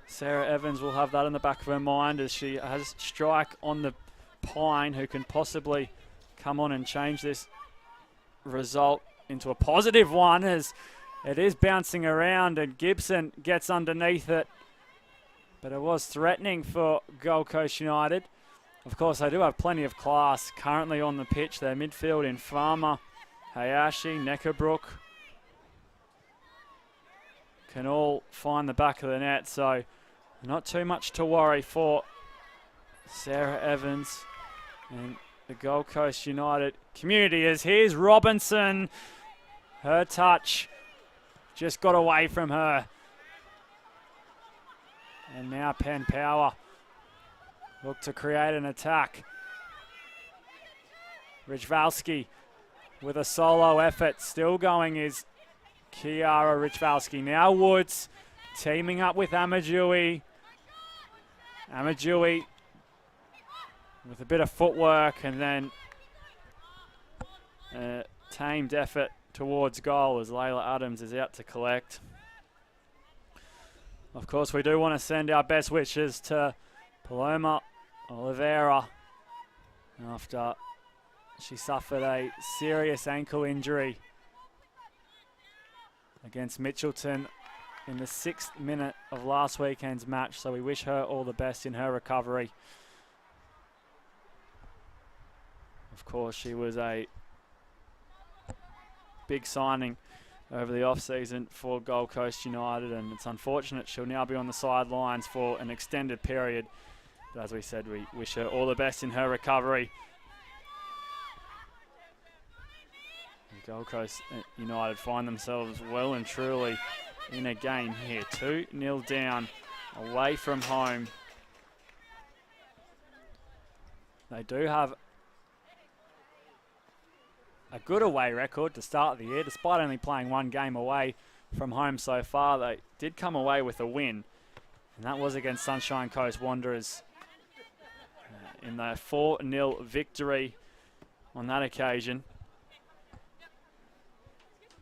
Sarah Evans will have that in the back of her mind as she has Strike on the Pine, who can possibly come on and change this result into a positive one, as it is bouncing around and Gibson gets underneath it. But it was threatening for Gold Coast United. Of course, they do have plenty of class currently on the pitch. Their midfield in Farmer, Hayashi, Neckerbrook can all find the back of the net, so not too much to worry for Sarah Evans and the Gold Coast United community. As here's Robinson, her touch just got away from her. And now Penn Power look to create an attack. Richvalski with a solo effort. Still going is Kiara Richvalski. Now Woods teaming up with Amadjui. Amadjui with a bit of footwork and then a tamed effort towards goal as Layla Adams is out to collect. Of course, we do want to send our best wishes to Paloma Oliveira after she suffered a serious ankle injury against Mitchelton in the 6th minute of last weekend's match. So we wish her all the best in her recovery. Of course, she was a big signing over the off-season for Gold Coast United, and it's unfortunate she'll now be on the sidelines for an extended period. But as we said, we wish her all the best in her recovery. The Gold Coast United find themselves well and truly in a game here. 2-0 down, away from home. They do have a good away record to start the year, despite only playing 1 game away from home so far. They did come away with a win, and that was against Sunshine Coast Wanderers in their 4-0 victory on that occasion.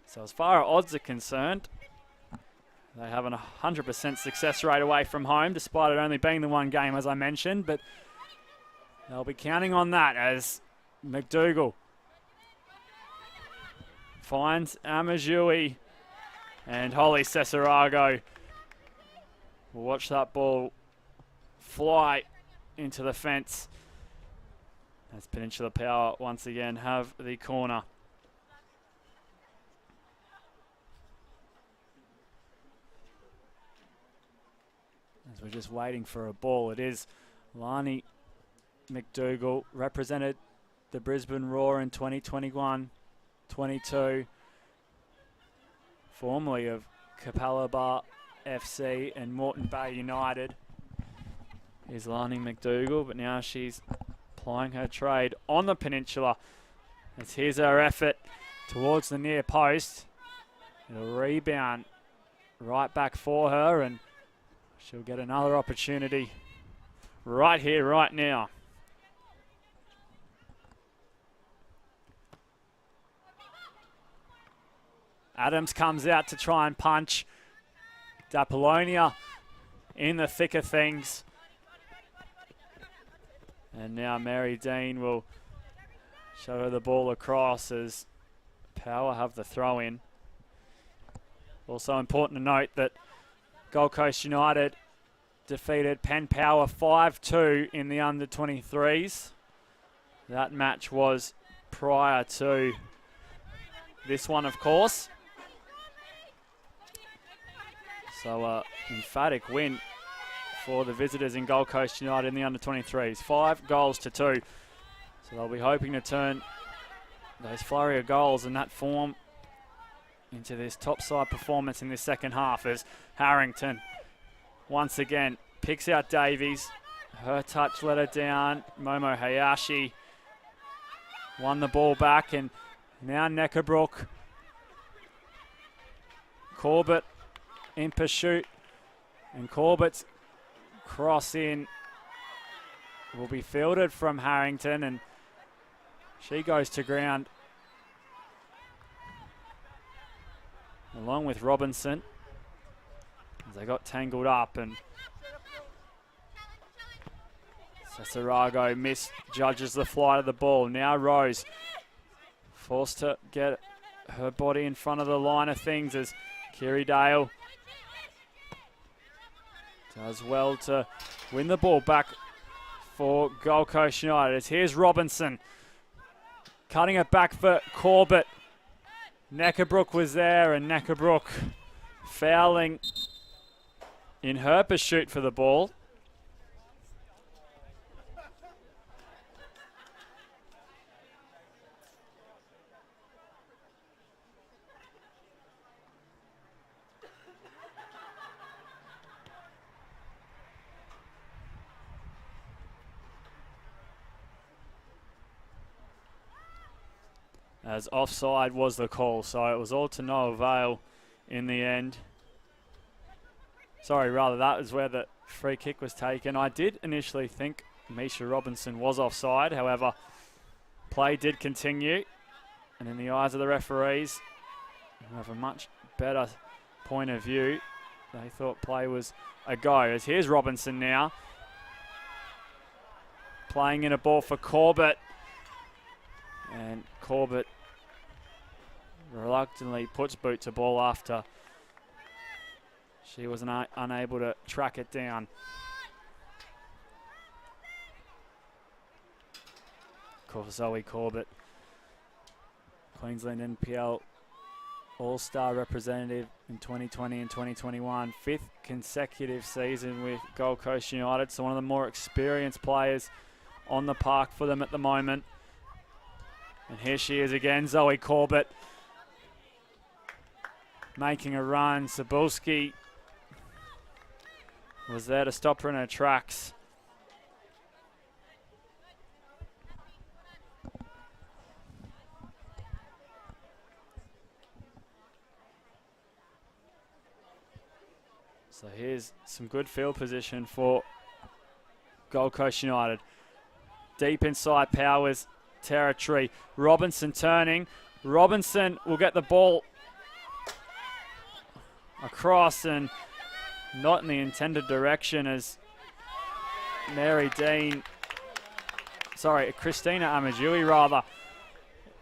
So as far as odds are concerned, they have a 100% success rate away from home, despite it only being the 1 game, as I mentioned, but they'll be counting on that as McDougall finds Amadjui, and Holly Cesarago will watch that ball fly into the fence as Peninsula Power once again have the corner. As we're just waiting for a ball, it is Lani McDougall, represented the Brisbane Roar in 2021-22, formerly of Capalaba FC and Moreton Bay United. Here's Lani McDougall, but now she's plying her trade on the Peninsula. As here's her effort towards the near post. It'll rebound right back for her, and she'll get another opportunity right here, right now. Adams comes out to try and punch. D'Apollonia in the thick of things. And now Mary Dean will show her the ball across as Power have the throw in. Also important to note that Gold Coast United defeated Penn Power 5-2 in the under-23s. That match was prior to this one, of course. So emphatic win for the visitors in Gold Coast United in the under-23s. 5-2. So they'll be hoping to turn those flurry of goals and that form into this top-side performance in this second half as Harrington once again picks out Davies. Her touch let her down. Momo Hayashi won the ball back, and now Neckabrook. Corbett in pursuit, and Corbett's cross in will be fielded from Harrington, and she goes to ground along with Robinson as they got tangled up, and Cesarago misjudges the flight of the ball. Now Rose forced to get her body in front of the line of things as Kiri Dale does well to win the ball back for Gold Coast United. As here's Robinson cutting it back for Corbett. Neckabrook was there, and Neckabrook fouling in her pursuit for the ball. As offside was the call, so it was all to no avail in the end. Sorry, rather, that is where the free kick was taken. I did initially think Misha Robinson was offside, however, play did continue. And in the eyes of the referees, who have a much better point of view, they thought play was a go. As here's Robinson now, playing in a ball for Corbett. And Corbett reluctantly puts boot to ball after she was unable to track it down. Of course, Zoe Corbett, Queensland NPL All-Star representative in 2020 and 2021. 5th consecutive season with Gold Coast United, so one of the more experienced players on the park for them at the moment. And here she is again, Zoe Corbett, making a run. Cebulski was there to stop her in her tracks. So here's some good field position for Gold Coast United. Deep inside Powers territory. Robinson turning. Robinson will get the ball across and not in the intended direction as Christina Amajui rather.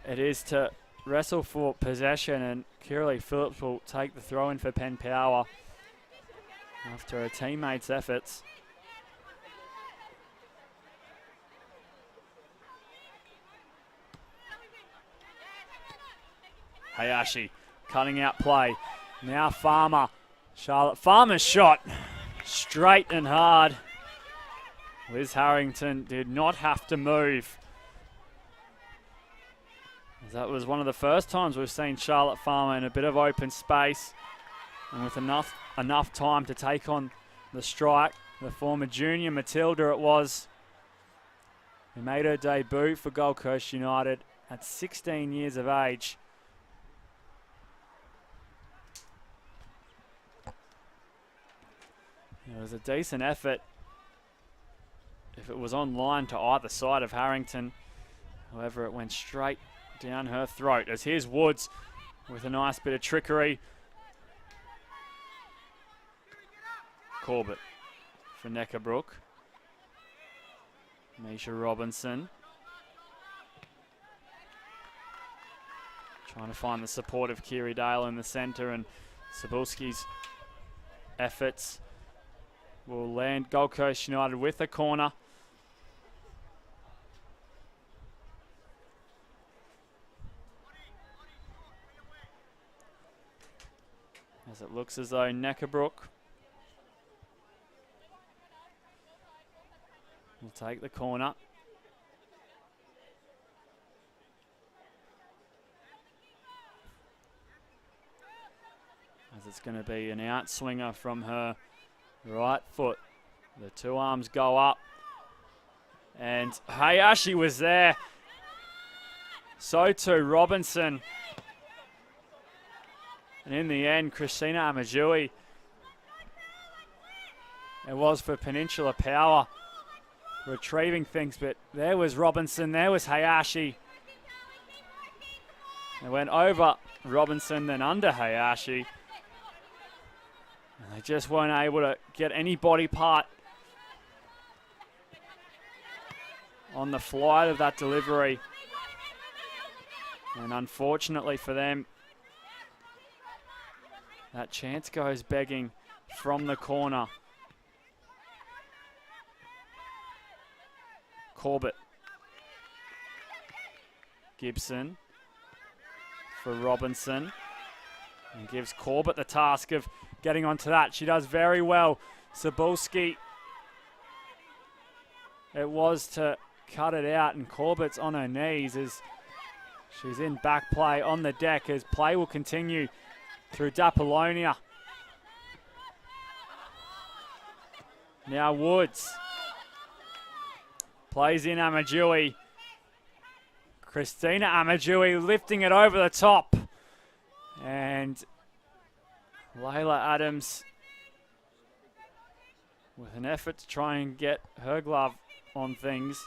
It is to wrestle for possession, and Kiralee Phillips will take the throw in for Penn Power after her teammates' efforts. Hayashi cutting out play. Now Farmer. Charlotte Farmer's shot straight and hard. Liz Harrington did not have to move. That was one of the first times we've seen Charlotte Farmer in a bit of open space. And with enough time to take on the strike, the former junior Matilda it was, who made her debut for Gold Coast United at 16 years of age. It was a decent effort if it was on line to either side of Harrington. However, it went straight down her throat. As here's Woods with a nice bit of trickery. Corbett for Neckabrook. Misha Robinson. Trying to find the support of Kiri Dale in the centre, and Cebulski's efforts will land Gold Coast United with a corner. As it looks as though Neckabrook will take the corner. As it's going to be an outswinger from her right foot. The two arms go up. And Hayashi was there. So too Robinson. And in the end, Christina Amajui. It was for Peninsula Power retrieving things, but there was Robinson, there was Hayashi. It went over Robinson, then under Hayashi. And they just weren't able to get any body part on the flight of that delivery. And unfortunately for them, that chance goes begging from the corner. Corbett. Gibson for Robinson. And gives Corbett the task of getting onto that. She does very well. Cebulski. It was to cut it out, and Corbett's on her knees as she's in back play on the deck as play will continue through Dapolonia. Now Woods. Plays in Amajui. Christina Amajui lifting it over the top. And Layla Adams with an effort to try and get her glove on things.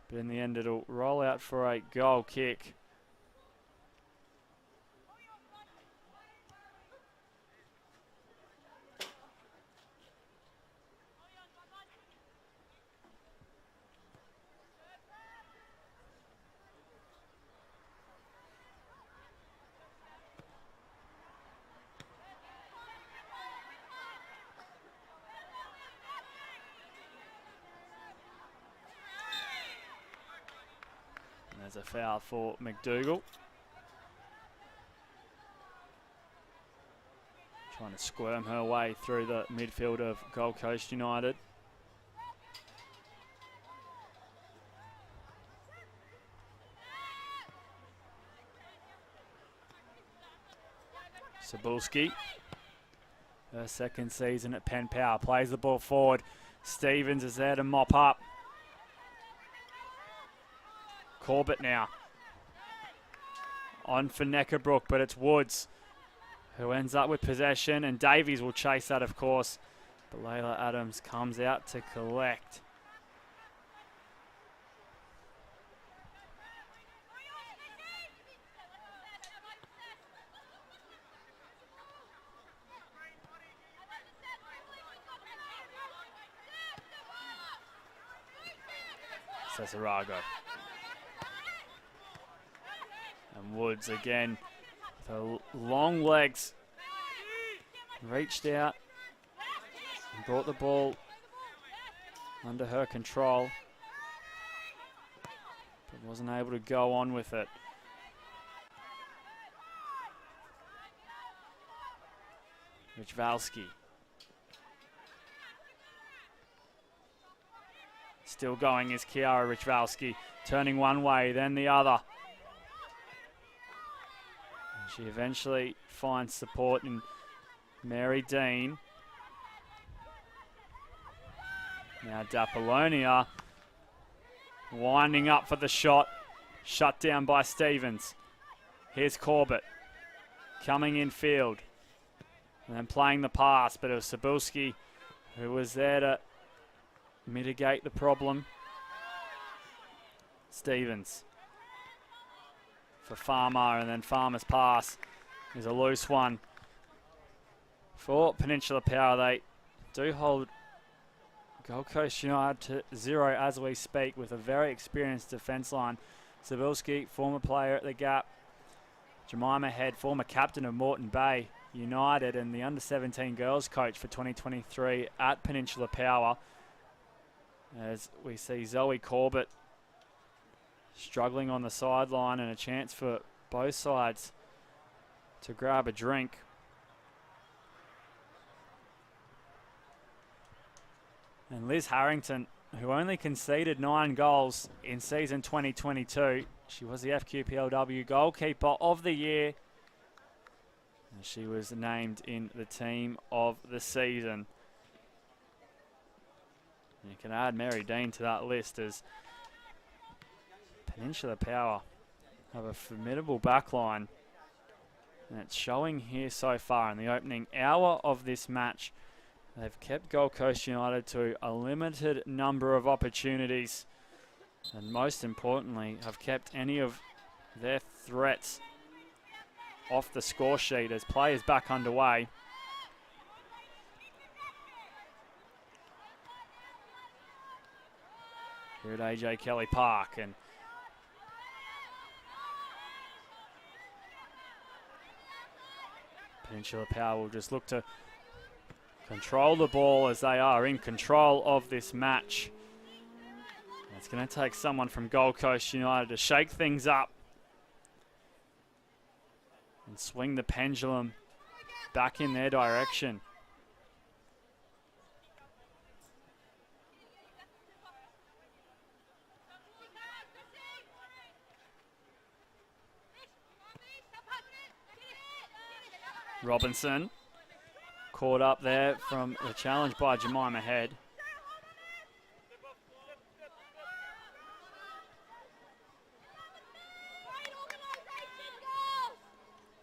But in the end, it'll roll out for a goal kick. There's a foul for McDougall. Trying to squirm her way through the midfield of Gold Coast United. Cebulski, her second season at Penn Power, plays the ball forward. Stevens is there to mop up. Corbett now. On for Neckabrook, but it's Woods who ends up with possession, and Davies will chase that, of course. But Layla Adams comes out to collect. Cesarago. And Woods again, the long legs, reached out and brought the ball under her control, but wasn't able to go on with it. Richvalski. Still going is Kiara Richvalski, turning one way, then the other. She eventually finds support in Mary Dean. Now Dapolonia winding up for the shot. Shut down by Stevens. Here's Corbett coming in field. And then playing the pass, but it was Cebulski who was there to mitigate the problem. Stevens for Farmer, and then Farmer's pass is a loose one for Peninsula Power. They do hold Gold Coast United to 0 as we speak with a very experienced defence line. Cebulski, former player at the Gap. Jemima Head, former captain of Moreton Bay United and the under-17 girls coach for 2023 at Peninsula Power. As we see Zoe Corbett struggling on the sideline, and a chance for both sides to grab a drink. And Liz Harrington, who only conceded 9 goals in season 2022. She was the FQPLW goalkeeper of the year. And she was named in the team of the season. And you can add Mary Dean to that list, as Peninsula Power have a formidable backline. And it's showing here so far in the opening hour of this match. They've kept Gold Coast United to a limited number of opportunities, and most importantly have kept any of their threats off the score sheet as play is back underway. Here at AJ Kelly Park, and Peninsula Power will just look to control the ball as they are in control of this match. It's going to take someone from Gold Coast United to shake things up and swing the pendulum back in their direction. Robinson caught up there from the challenge by Jemima Head.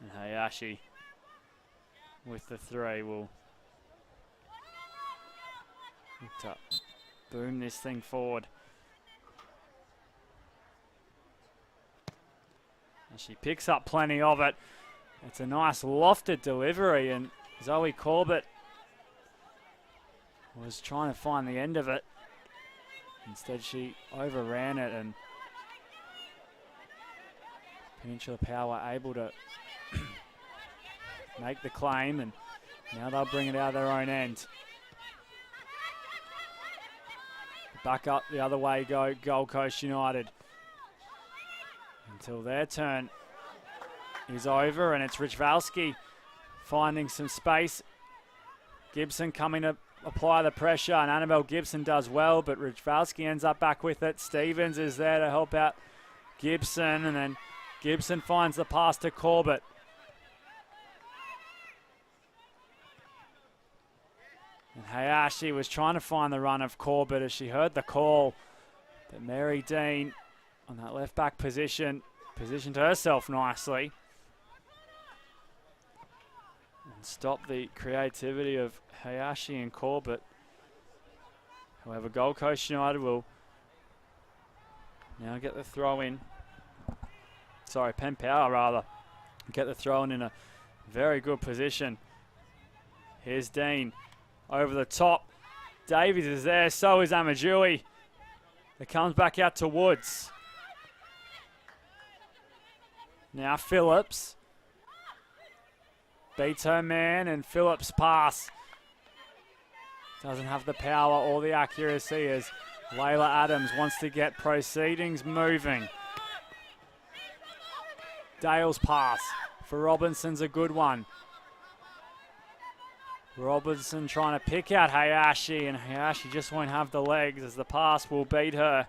And Hayashi with the 3 will look to boom this thing forward. And she picks up plenty of it. It's a nice lofted delivery, and Zoe Corbett was trying to find the end of it. Instead, she overran it, and Peninsula Power able to make the claim, and now they'll bring it out of their own end. Back up the other way go Gold Coast United until their turn is over, and it's Richvalski finding some space. Gibson coming to apply the pressure, and Annabelle Gibson does well, but Richvalski ends up back with it. Stevens is there to help out Gibson, and then Gibson finds the pass to Corbett. And Hayashi was trying to find the run of Corbett as she heard the call, but Mary Dean on that left back positioned herself nicely. Stop the creativity of Hayashi and Corbett. However, Gold Coast United will now get the throw in. Sorry, Penn Power rather. Get the throw in a very good position. Here's Dean over the top. Davies is there, so is Amadjui. It comes back out to Woods. Now Phillips beats her man, and Phillips' pass doesn't have the power or the accuracy as Layla Adams wants to get proceedings moving. Dale's pass for Robinson's a good one. Robinson trying to pick out Hayashi, and Hayashi just won't have the legs as the pass will beat her.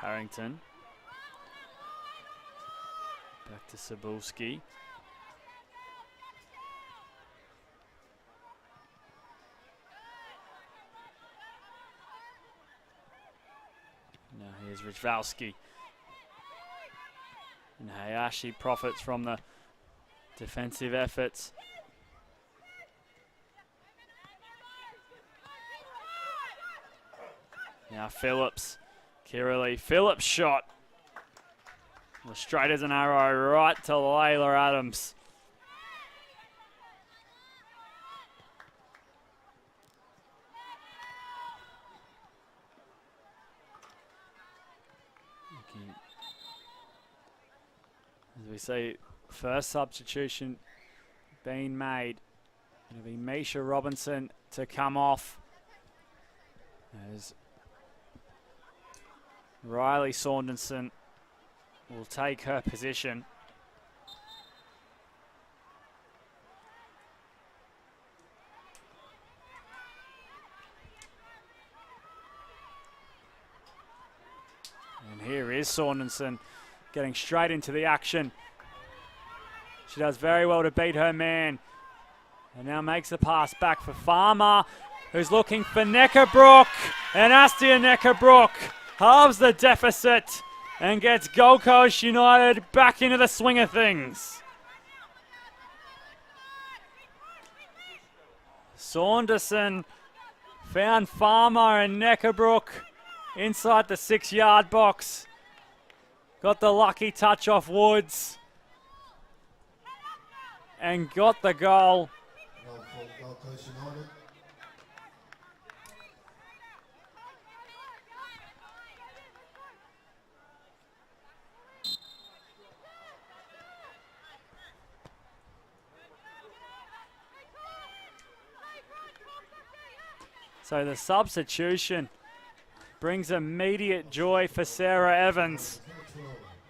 Harrington. Back to Cebulski. Now here's Richvalski. And Hayashi profits from the defensive efforts. Now Phillips. Kirili. Phillips shot. Was straight as an arrow right to Layla Adams. As we see, first substitution being made. It'll be Misha Robinson to come off. As Riley Saunderson will take her position. And here is Saunderson getting straight into the action. She does very well to beat her man. And now makes a pass back for Farmer, who's looking for Neckebrook. And Astia Neckebrook halves the deficit and gets Gold Coast United back into the swing of things. Saunderson found Farmer and Neckebrook inside the 6-yard box. Got the lucky touch off Woods and got the goal. Gold Coast United. So the substitution brings immediate joy for Sarah Evans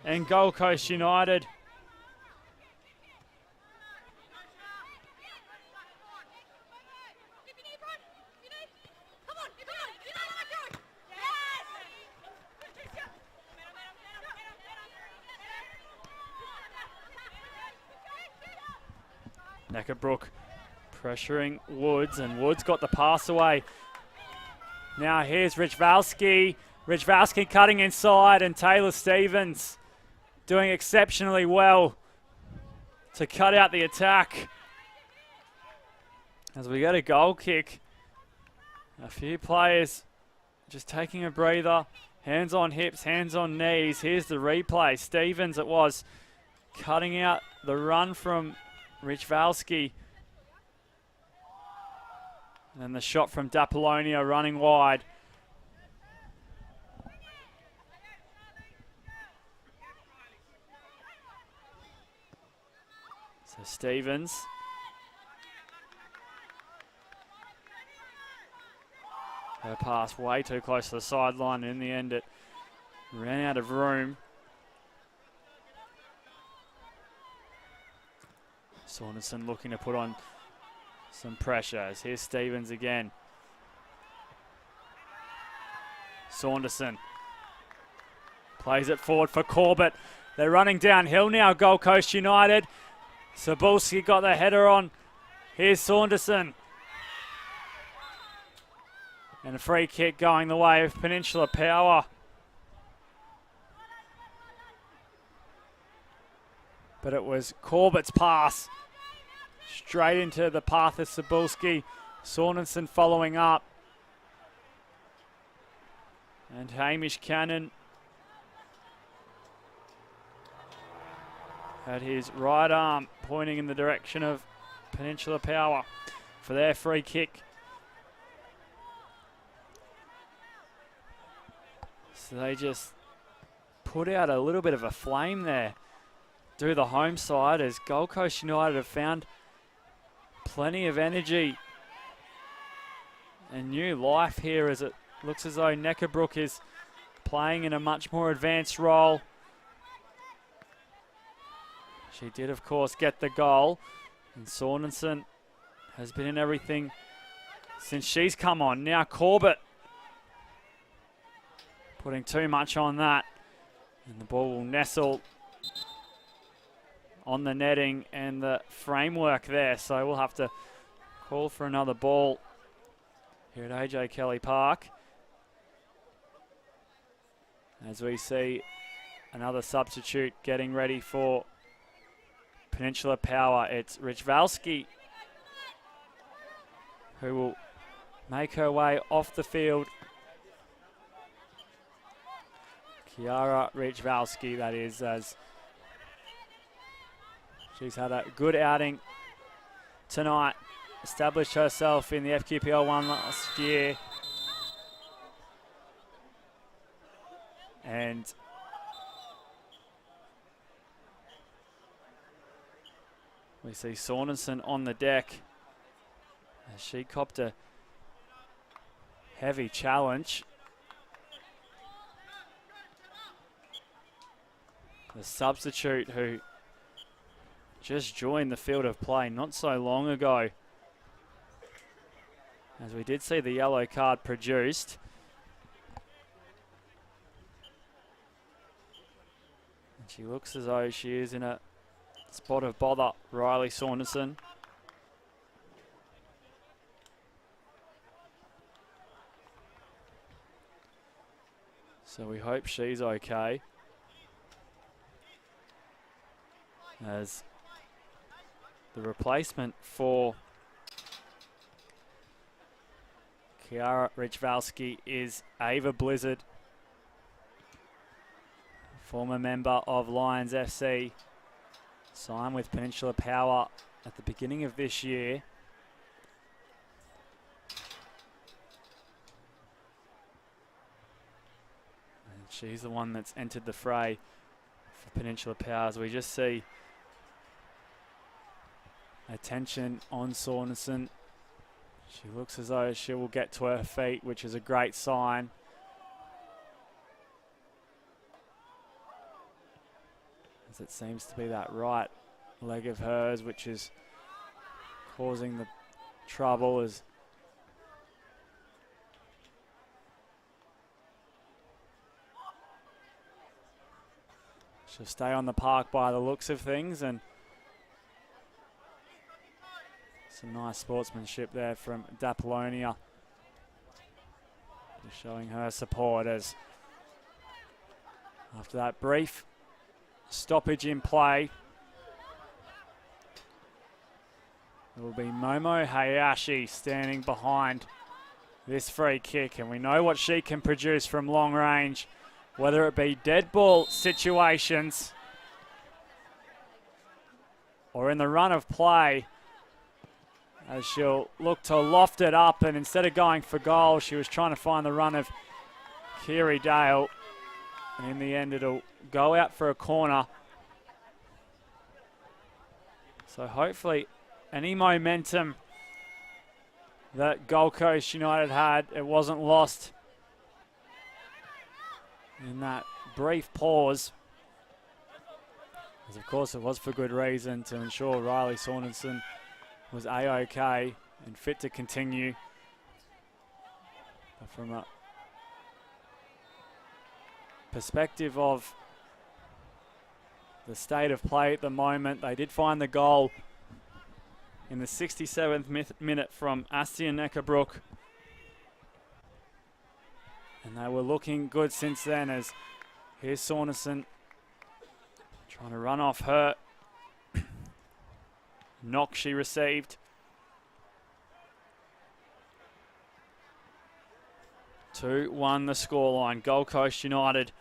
and Gold Coast United. Neckebrook pressuring Woods, and Woods got the pass away. Now here's Richvalski. Richvalski cutting inside, and Taylor Stevens doing exceptionally well to cut out the attack. As we get a goal kick, a few players just taking a breather. Hands on hips, hands on knees. Here's the replay. Stevens it was, cutting out the run from Richvalski. And then the shot from D'Apollonia running wide. So Stevens. Her pass way too close to the sideline. In the end, it ran out of room. Saunderson looking to put on some pressure. As here's Stevens again. Saunderson plays it forward for Corbett. They're running downhill now, Gold Coast United. Cebulski got the header on. Here's Saunderson. And a free kick going the way of Peninsula Power. But it was Corbett's pass straight into the path of Cebulski. Saunderson following up. And Hamish Cannon had his right arm pointing in the direction of Peninsula Power for their free kick. So they just put out a little bit of a flame there through the home side, as Gold Coast United have found plenty of energy and new life here, as it looks as though Neckebrook is playing in a much more advanced role. She did, of course, get the goal, and Saunderson has been in everything since she's come on. Now Corbett putting too much on that. And the ball will nestle on the netting and the framework there. So we'll have to call for another ball here at AJ Kelly Park. As we see another substitute getting ready for Peninsula Power. It's Richvalski who will make her way off the field. Kiara Richvalski, that is, as she's had a good outing tonight. Established herself in the FQPL 1 last year. And we see Saunderson on the deck as she copped a heavy challenge. The substitute who just joined the field of play not so long ago, as we did see the yellow card produced. And she looks as though she is in a spot of bother, Riley Saunderson. So we hope she's okay, as the replacement for Kiara Richvalski is Ava Blizzard, former member of Lions FC, signed with Peninsula Power at the beginning of this year. And she's the one that's entered the fray for Peninsula Power, as we just see attention on Saunderson. She looks as though she will get to her feet, which is a great sign. As it seems to be that right leg of hers which is causing the trouble, as she'll stay on the park by the looks of things. And some nice sportsmanship there from Dapolonia, just showing her support, as after that brief stoppage in play, it will be Momo Hayashi standing behind this free kick, and we know what she can produce from long range, whether it be dead ball situations or in the run of play, as she'll look to loft it up, and instead of going for goal, she was trying to find the run of Kiri Dale, and in the end it'll go out for a corner. So hopefully any momentum that Gold Coast United had, it wasn't lost in that brief pause, as of course it was for good reason, to ensure Riley Saunderson was A-OK and fit to continue. But from a perspective of the state of play at the moment, they did find the goal in the 67th minute from Astia Neckabrook, and they were looking good since then, as here's Saunderson trying to run off her knock she received. 2-1 the scoreline. Gold Coast United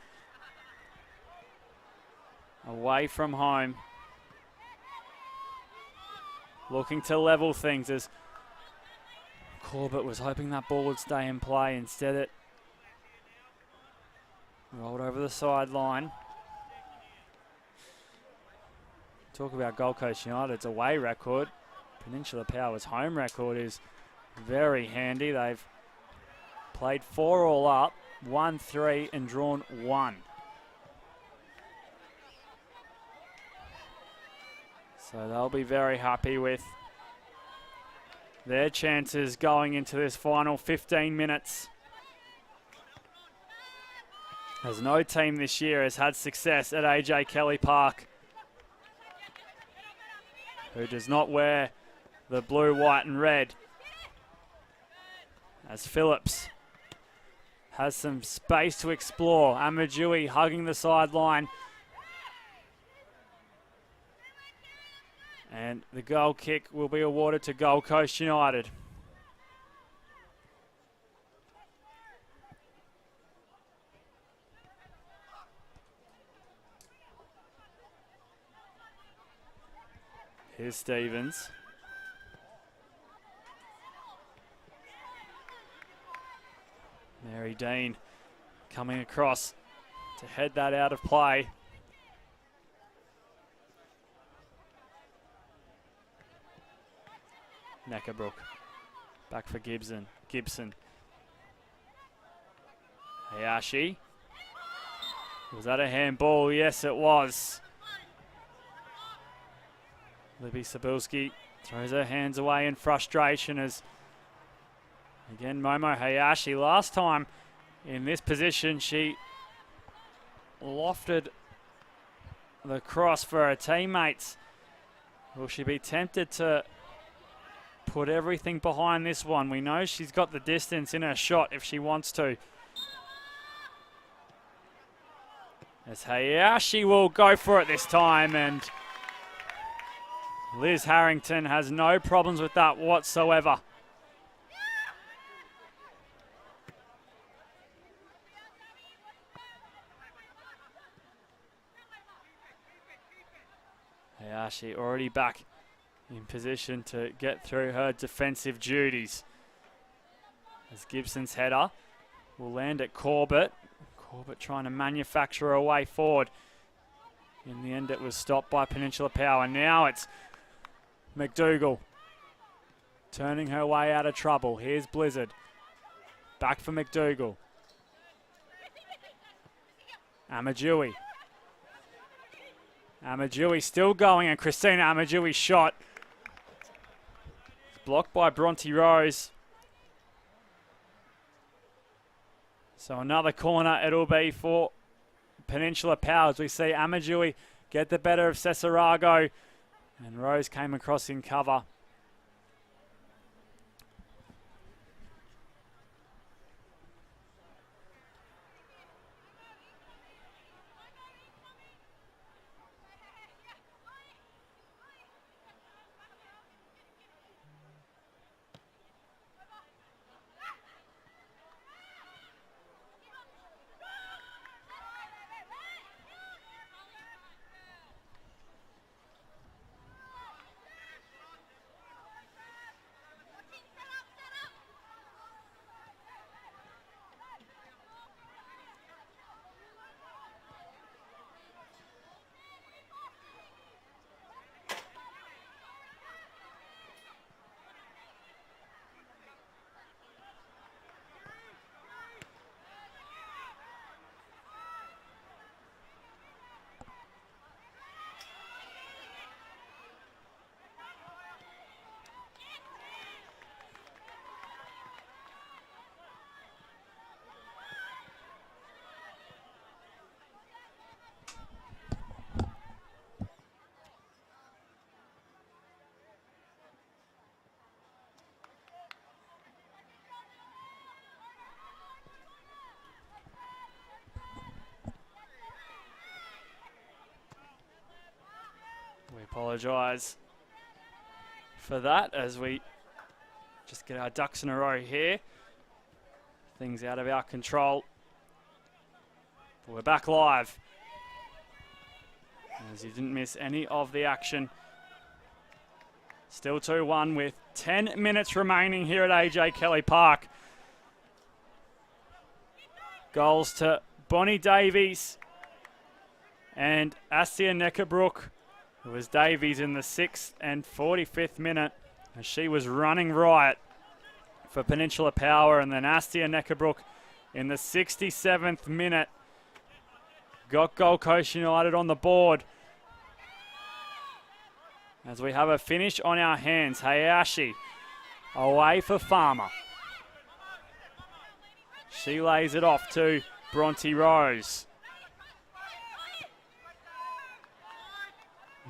away from home, looking to level things, as Corbett was hoping that ball would stay in play. Instead it rolled over the sideline. Talk about Gold Coast United's away record. Peninsula Power's home record is very handy. They've played 4 all up, won 3 and drawn 1. So they'll be very happy with their chances going into this final 15 minutes. as no team this year has had success at AJ Kelly Park who does not wear the blue, white and red. As Phillips has some space to explore. Amadjui hugging the sideline. And the goal kick will be awarded to Gold Coast United. Here's Stevens. Mary Dean coming across to head that out of play. Neckabrook back for Gibson. Hayashi. Was that a handball? Yes, it was. Libby Sabilski throws her hands away in frustration as, again, Momo Hayashi, last time in this position, she lofted the cross for her teammates. Will she be tempted to put everything behind this one? We know she's got the distance in her shot if she wants to. As Hayashi will go for it this time, and Liz Harrington has no problems with that whatsoever. Hayashi already back in position to get through her defensive duties. As Gibson's header will land at Corbett. Corbett trying to manufacture a way forward. In the end, it was stopped by Peninsula Power. Now it's McDougall turning her way out of trouble. Here's Blizzard. Back for McDougall. Amadjui. Amadjui still going, and Christina Amadjui's shot blocked by Bronte Rose. So another corner it'll be for Peninsula Power as we see Amadjui get the better of Cesarago, and Rose came across in cover. We apologise for that as we just get our ducks in a row here. Things out of our control. But we're back live. As you didn't miss any of the action. Still 2-1 with 10 minutes remaining here at AJ Kelly Park. Goals to Bonnie Davies and Astia Neckabrook. It was Davies in the 6th and 45th minute as she was running riot for Peninsula Power, and then Astia Neckabrook in the 67th minute got Gold Coast United on the board. As we have a finish on our hands, Hayashi away for Farmer. She lays it off to Bronte Rose.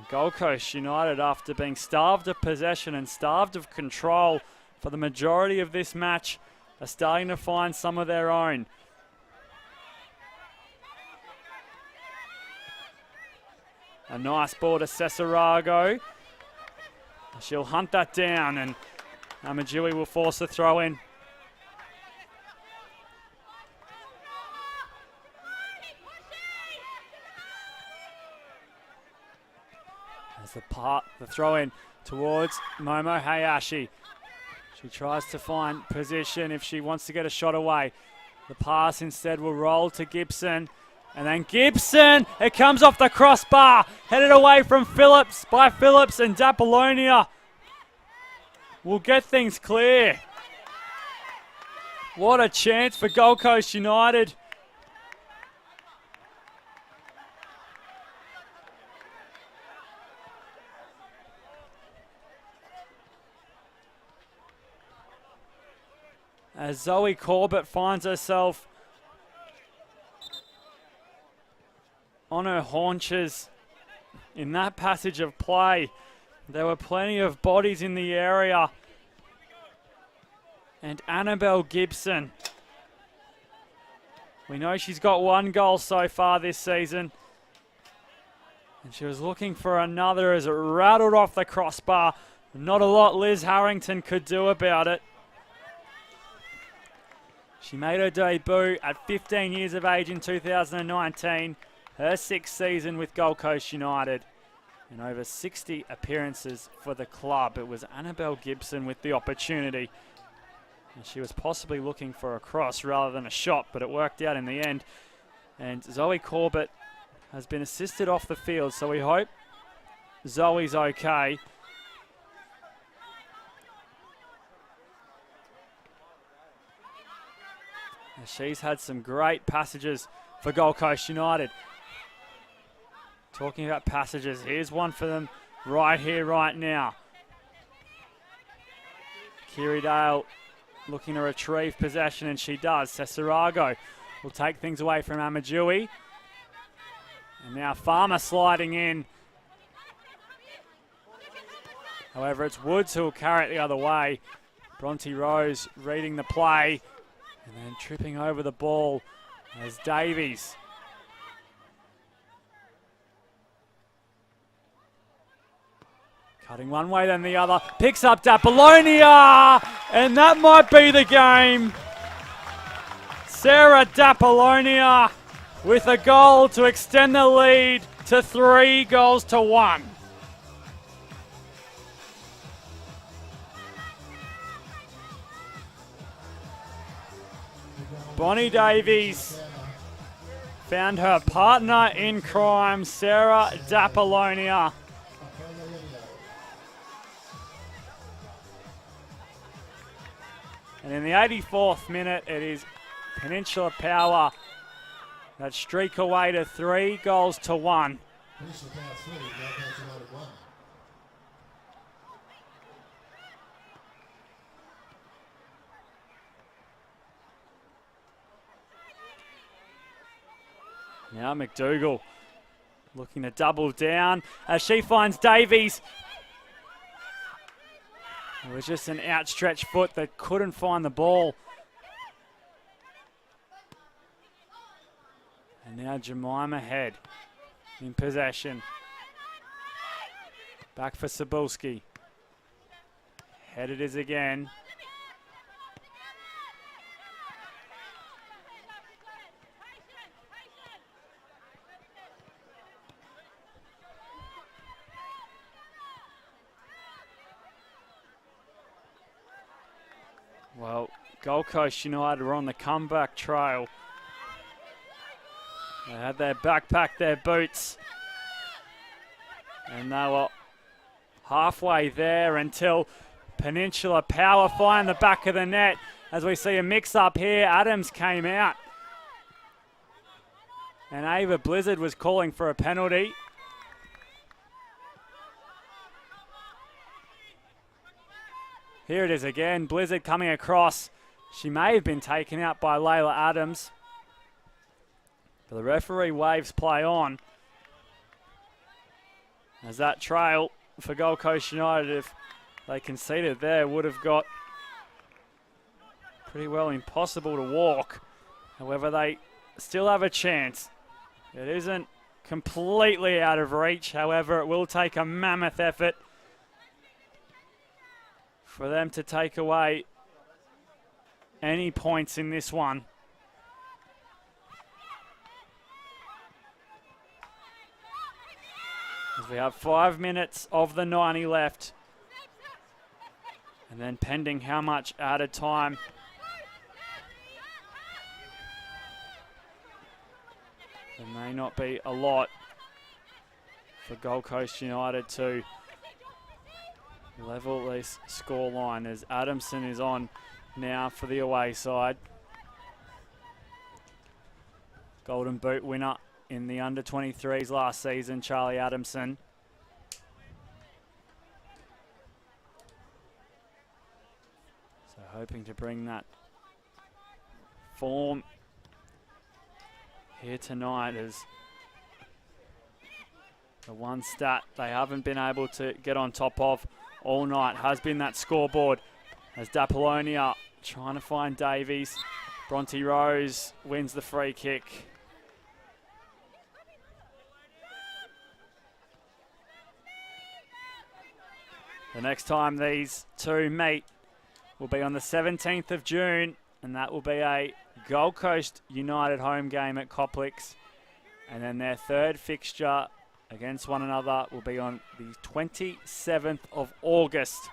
Gold Coast United, after being starved of possession and starved of control for the majority of this match, are starting to find some of their own. A nice ball to Cesarago. She'll hunt that down, and Amadjui will force a throw in. As the throw in towards Momo Hayashi. She tries to find position if she wants to get a shot away. The pass instead will roll to Gibson. And then Gibson, it comes off the crossbar, headed away from Phillips, by Phillips, and Dapolonia will get things clear. What a chance for Gold Coast United. As Zoe Corbett finds herself on her haunches in that passage of play. There were plenty of bodies in the area. And Annabelle Gibson, we know she's got 1 goal so far this season. And she was looking for another as it rattled off the crossbar. Not a lot Liz Harrington could do about it. She made her debut at 15 years of age in 2019, her 6th season with Gold Coast United, and over 60 appearances for the club. It was Annabelle Gibson with the opportunity. And she was possibly looking for a cross rather than a shot, but it worked out in the end. And Zoe Corbett has been assisted off the field, so we hope Zoe's okay. She's had some great passages for Gold Coast United. Talking about passages, here's one for them right here, right now. Kiri Dale looking to retrieve possession, and she does. Cesarago will take things away from Amadjui. And now Farmer sliding in. However, it's Woods who will carry it the other way. Bronte Rose reading the play. And then tripping over the ball as Davies. Cutting one way then the other. Picks up Dapolonia. And that might be the game. Sarah Dapolonia with a goal to extend the lead to 3-1. Bonnie Davies found her partner in crime, Sarah Dapolonia. And in the 84th minute, it is Peninsula Power that streak away to 3-1. Peninsula Power 3, Gold Coast United 1. Now McDougall looking to double down as she finds Davies. It was just an outstretched foot that couldn't find the ball. And now Jemima Head in possession. Back for Cebulski. Head it is again. Well, Gold Coast United were on the comeback trail. They had their backpack, their boots. And they were halfway there until Peninsula Power find the back of the net. As we see a mix-up here, Adams came out. And Ava Blizzard was calling for a penalty. Here it is again, Blizzard coming across. She may have been taken out by Layla Adams. But the referee waves play on. As that trail for Gold Coast United, if they conceded there, would have got pretty well impossible to walk. However, they still have a chance. It isn't completely out of reach. However, it will take a mammoth effort for them to take away any points in this one. As we have 5 minutes of the 90 left. And then pending how much added time there may not be a lot for Gold Coast United to level this scoreline, as Adamson is on now for the away side. Golden Boot winner in the under-23s last season, Charlie Adamson. So hoping to bring that form here tonight, as the one stat they haven't been able to get on top of all night has been that scoreboard, as Dapolonia trying to find Davies. Bronte Rose wins the free kick. The next time these two meet will be on the 17th of June, and that will be a Gold Coast United home game at Complex. And then their third fixture against one another will be on the 27th of August,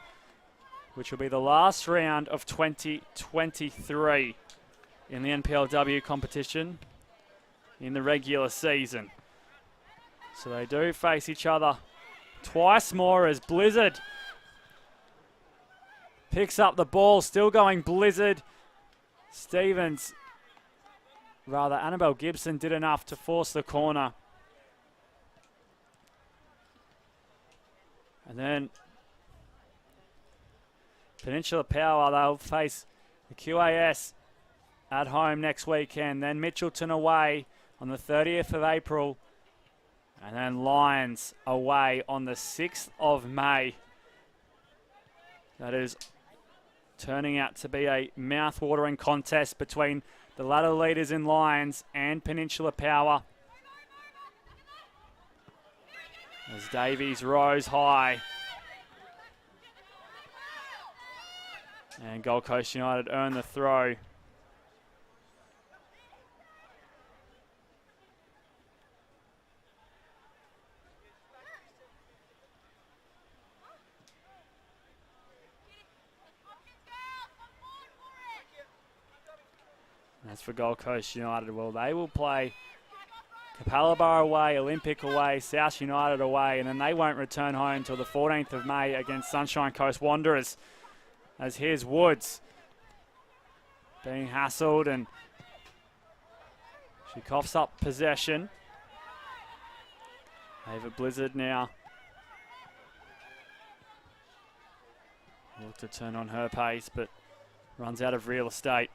which will be the last round of 2023 in the NPLW competition in the regular season. So they do face each other twice more, as Blizzard picks up the ball, still going Blizzard. Annabelle Gibson did enough to force the corner. And then Peninsula Power, they'll face the QAS at home next weekend. Then Mitchelton away on the 30th of April. And then Lions away on the 6th of May. That is turning out to be a mouth-watering contest between the ladder leaders in Lions and Peninsula Power. As Davies rose high. And Gold Coast United earn the throw. As for Gold Coast United, well, they will play Capalaba away, Olympic away, South United away, and then they won't return home until the 14th of May against Sunshine Coast Wanderers. As here's Woods being hassled, and she coughs up possession. Ava Blizzard now look to turn on her pace, but runs out of real estate.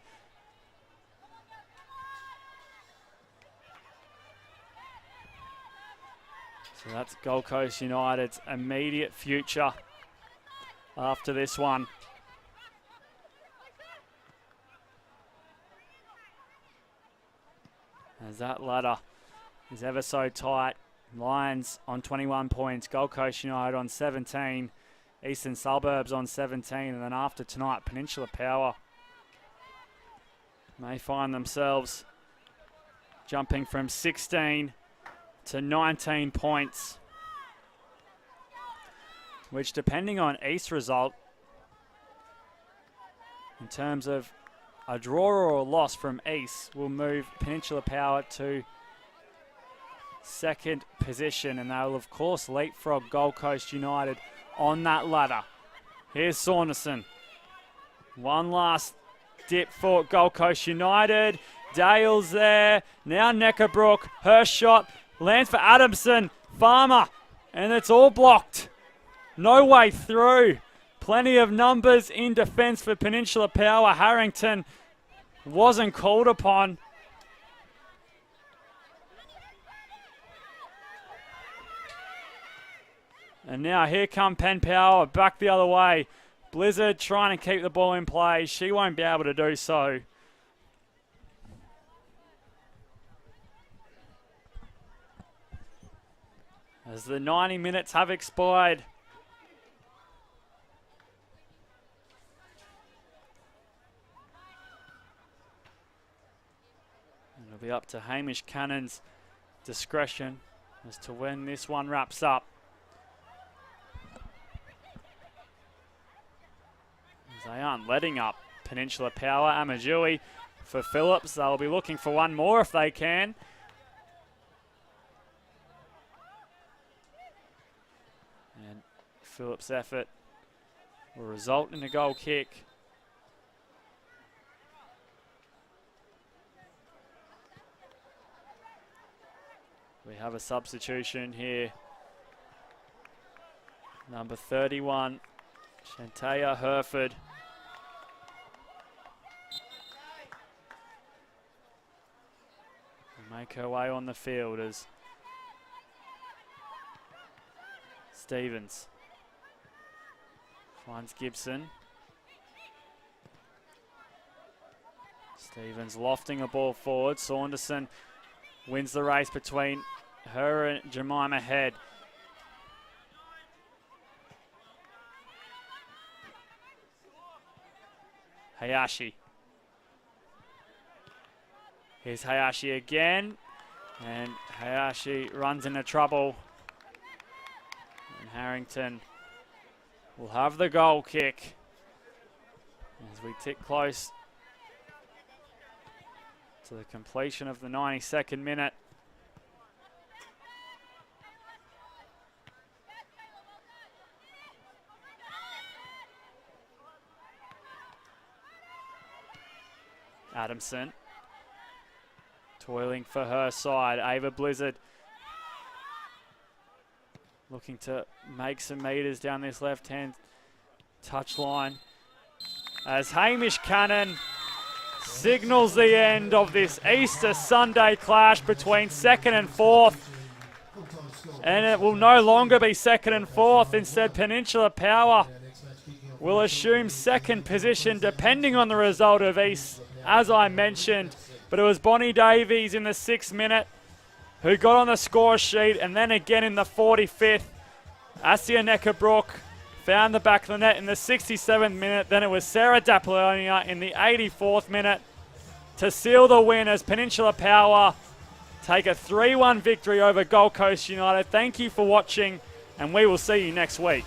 So that's Gold Coast United's immediate future after this one. As that ladder is ever so tight. Lions on 21 points, Gold Coast United on 17, Eastern Suburbs on 17, and then after tonight, Peninsula Power may find themselves jumping from 16 to 19 points, which, depending on East result, in terms of a draw or a loss from East, will move Peninsula Power to second position, and they'll of course leapfrog Gold Coast United on that ladder. Here's Saunderson. One last dip for Gold Coast United. Dale's there. Now Neckarbrook. Her shot lands for Adamson. Farmer. And it's all blocked. No way through. Plenty of numbers in defence for Peninsula Power. Harrington wasn't called upon. And now here come Penn Power back the other way. Blizzard trying to keep the ball in play. She won't be able to do so. As the 90 minutes have expired. It'll be up to Hamish Cannon's discretion as to when this one wraps up. As they aren't letting up Peninsula Power. Amajui for Phillips. They'll be looking for one more if they can. And Phillips' effort will result in a goal kick. We have a substitution here. Number 31, Shantea Herford. Will make her way on the field as Stevens finds Gibson. Stevens lofting a ball forward. Saunderson wins the race between her and Jemima Head. Hayashi. Here's Hayashi again. And Hayashi runs into trouble. And Harrington will have the goal kick as we tick close to the completion of the 92nd minute. Adamson toiling for her side. Ava Blizzard looking to make some meters down this left-hand touchline as Hamish Cannon signals the end of this Easter Sunday clash between second and fourth. And it will no longer be second and fourth. Instead, Peninsula Power will assume second position depending on the result of East, as I mentioned. But it was Bonnie Davies in the 6th minute who got on the score sheet, and then again in the 45th. Asia Neckabrook found the back of the net in the 67th minute. Then it was Sarah Daplonia in the 84th minute to seal the win as Peninsula Power take a 3-1 victory over Gold Coast United. Thank you for watching, and we will see you next week.